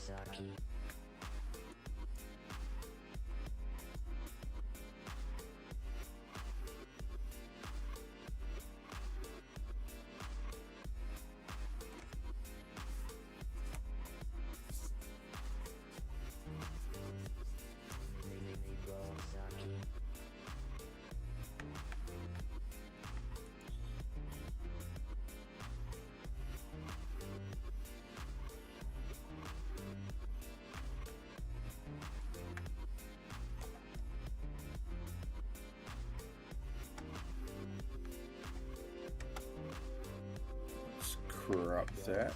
Nagasaki. Crop that.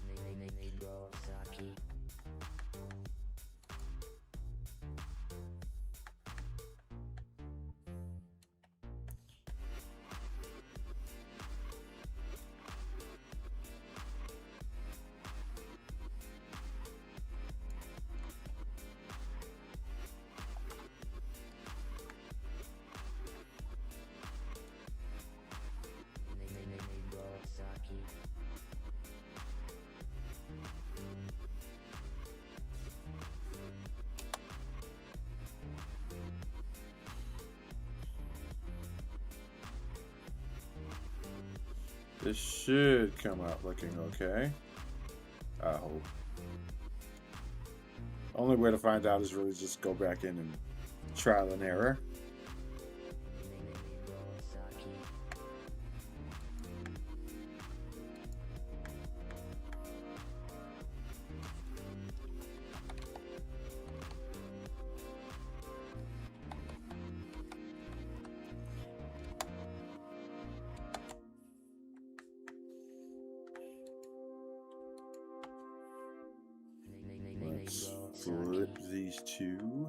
Nagasaki. Nagasaki. This should come out looking okay. I hope. Only way to find out is really just go back in and trial and error. flip these two.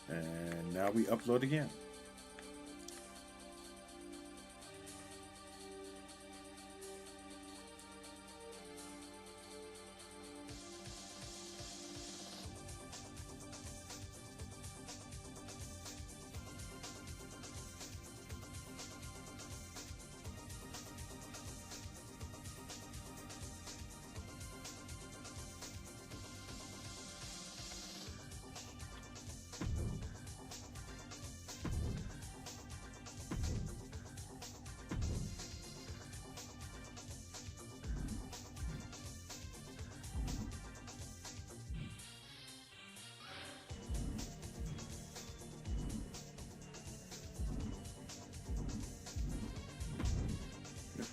And now we upload again.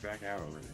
Back out already.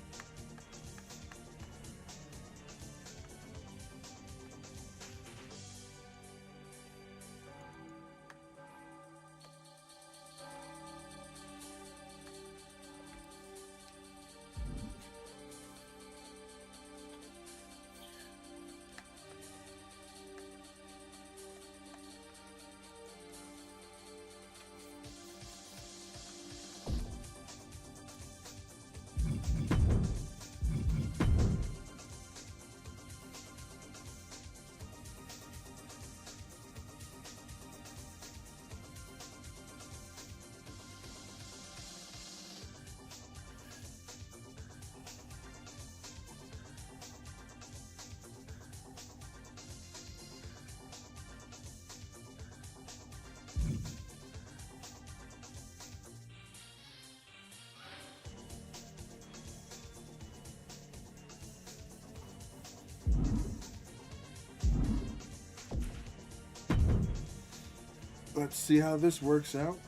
Let's see how this works out.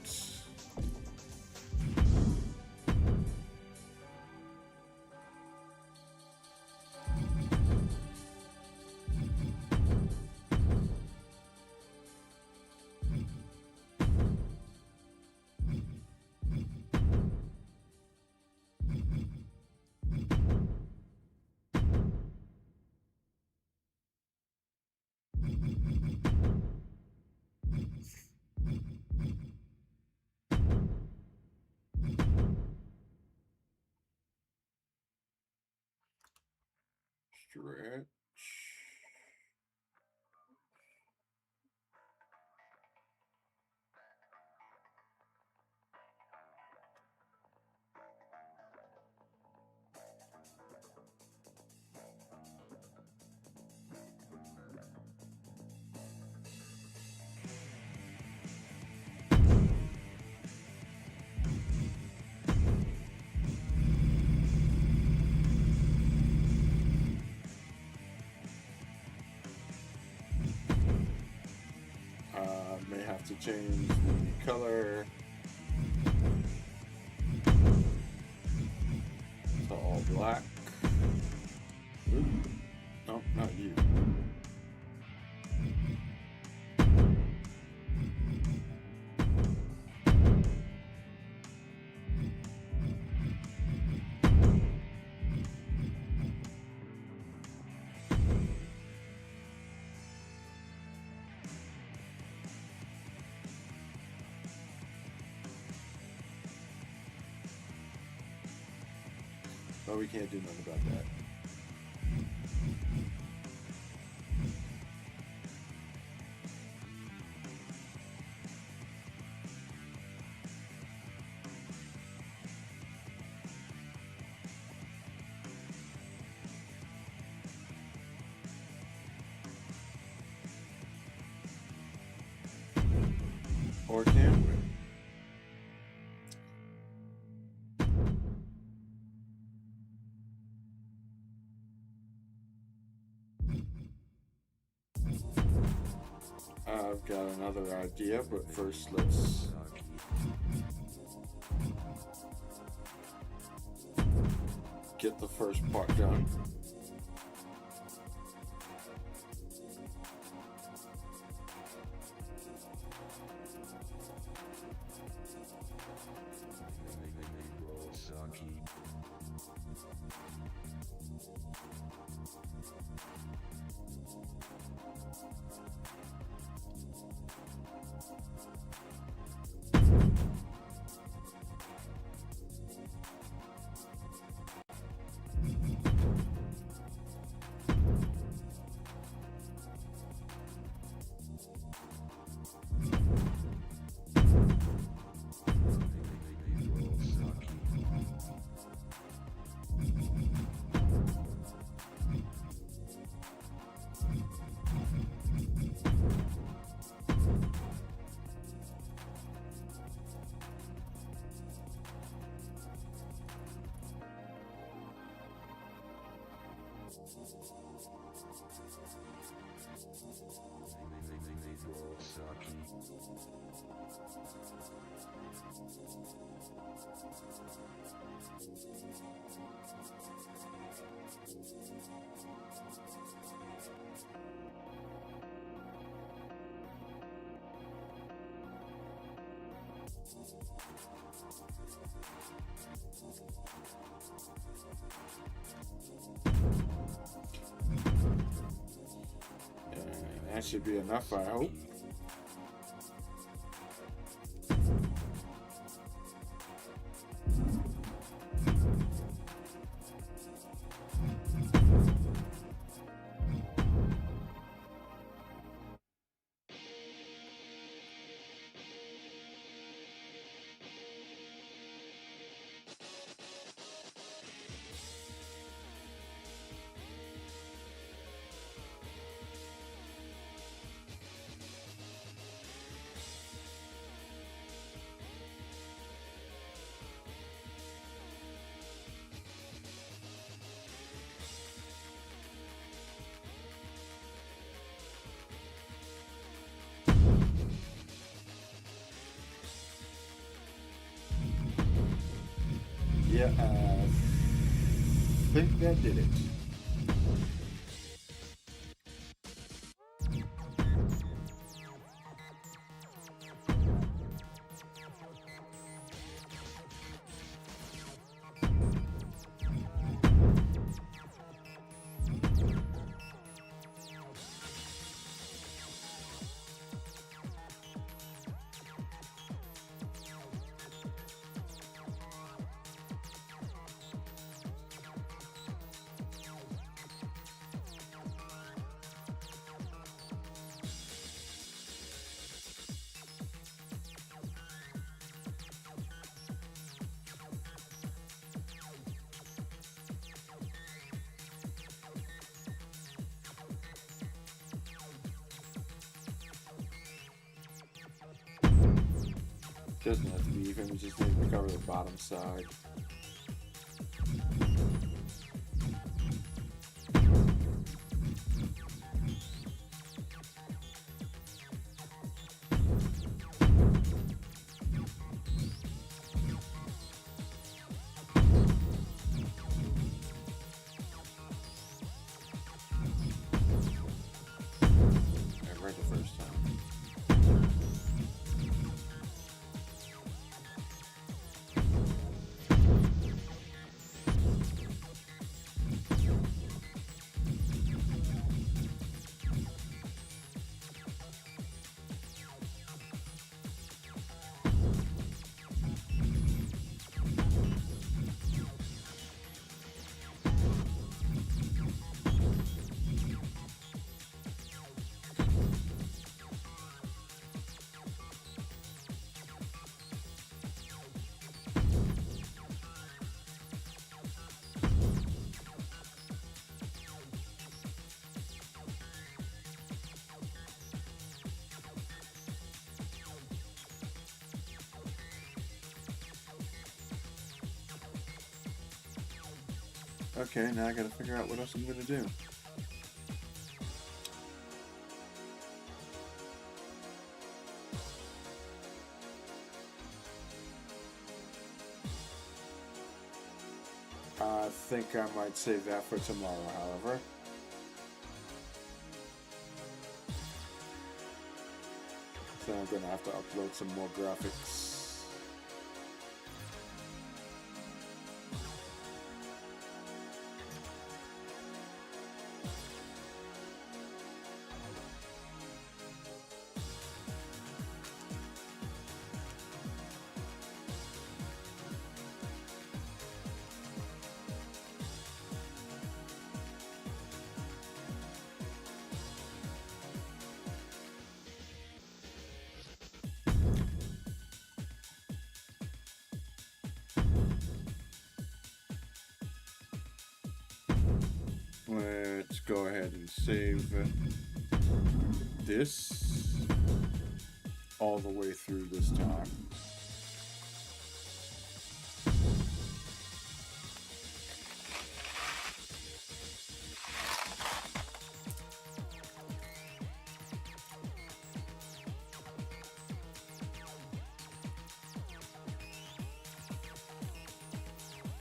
Stretch. May have to change the color to all black. Ooh. No, not you. But we can't do nothing about that. Or can we? I've got another idea, but first let's get the first part done. That should be enough, I hope. Yeah, I think that did it. Doesn't have to be even, we just need to cover the bottom side. I read the first time. Okay, now I gotta figure out what else I'm gonna do. think I might save that for tomorrow, however. So I'm gonna have to upload some more graphics. Let's go ahead and save this all the way through this time.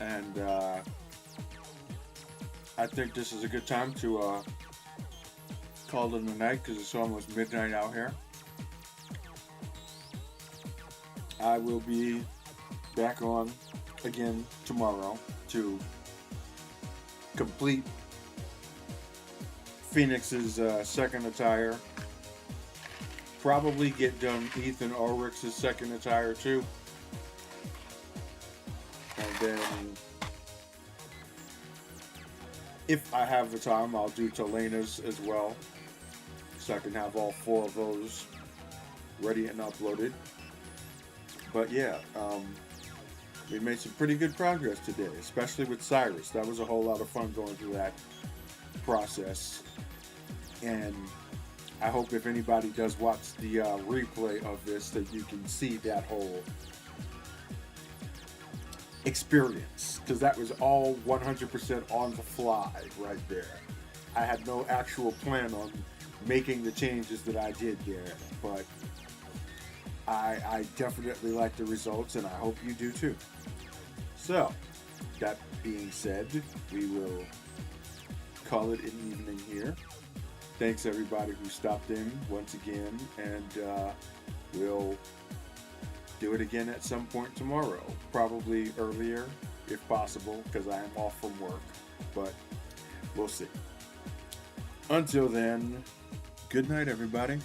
And I think this is a good time to call it a night because it's almost midnight out here. I will be back on again tomorrow to complete Phoenix's second attire. Probably get done Ethan Ulrich's second attire too. And then, if I have the time, I'll do Telena's as well. So I can have all 4 of those ready and uploaded. But yeah, we made some pretty good progress today, especially with Cyrus. That was a whole lot of fun going through that process. And I hope if anybody does watch the replay of this, that you can see that whole experience, because that was all 100% on the fly right there. I had no actual plan on making the changes that I did there, but I definitely like the results, and I hope you do too. So, that being said, we will call it an evening here. Thanks everybody who stopped in once again, and we'll do it again at some point tomorrow. Probably earlier, if possible, because I am off from work, but we'll see. Until then, good night everybody.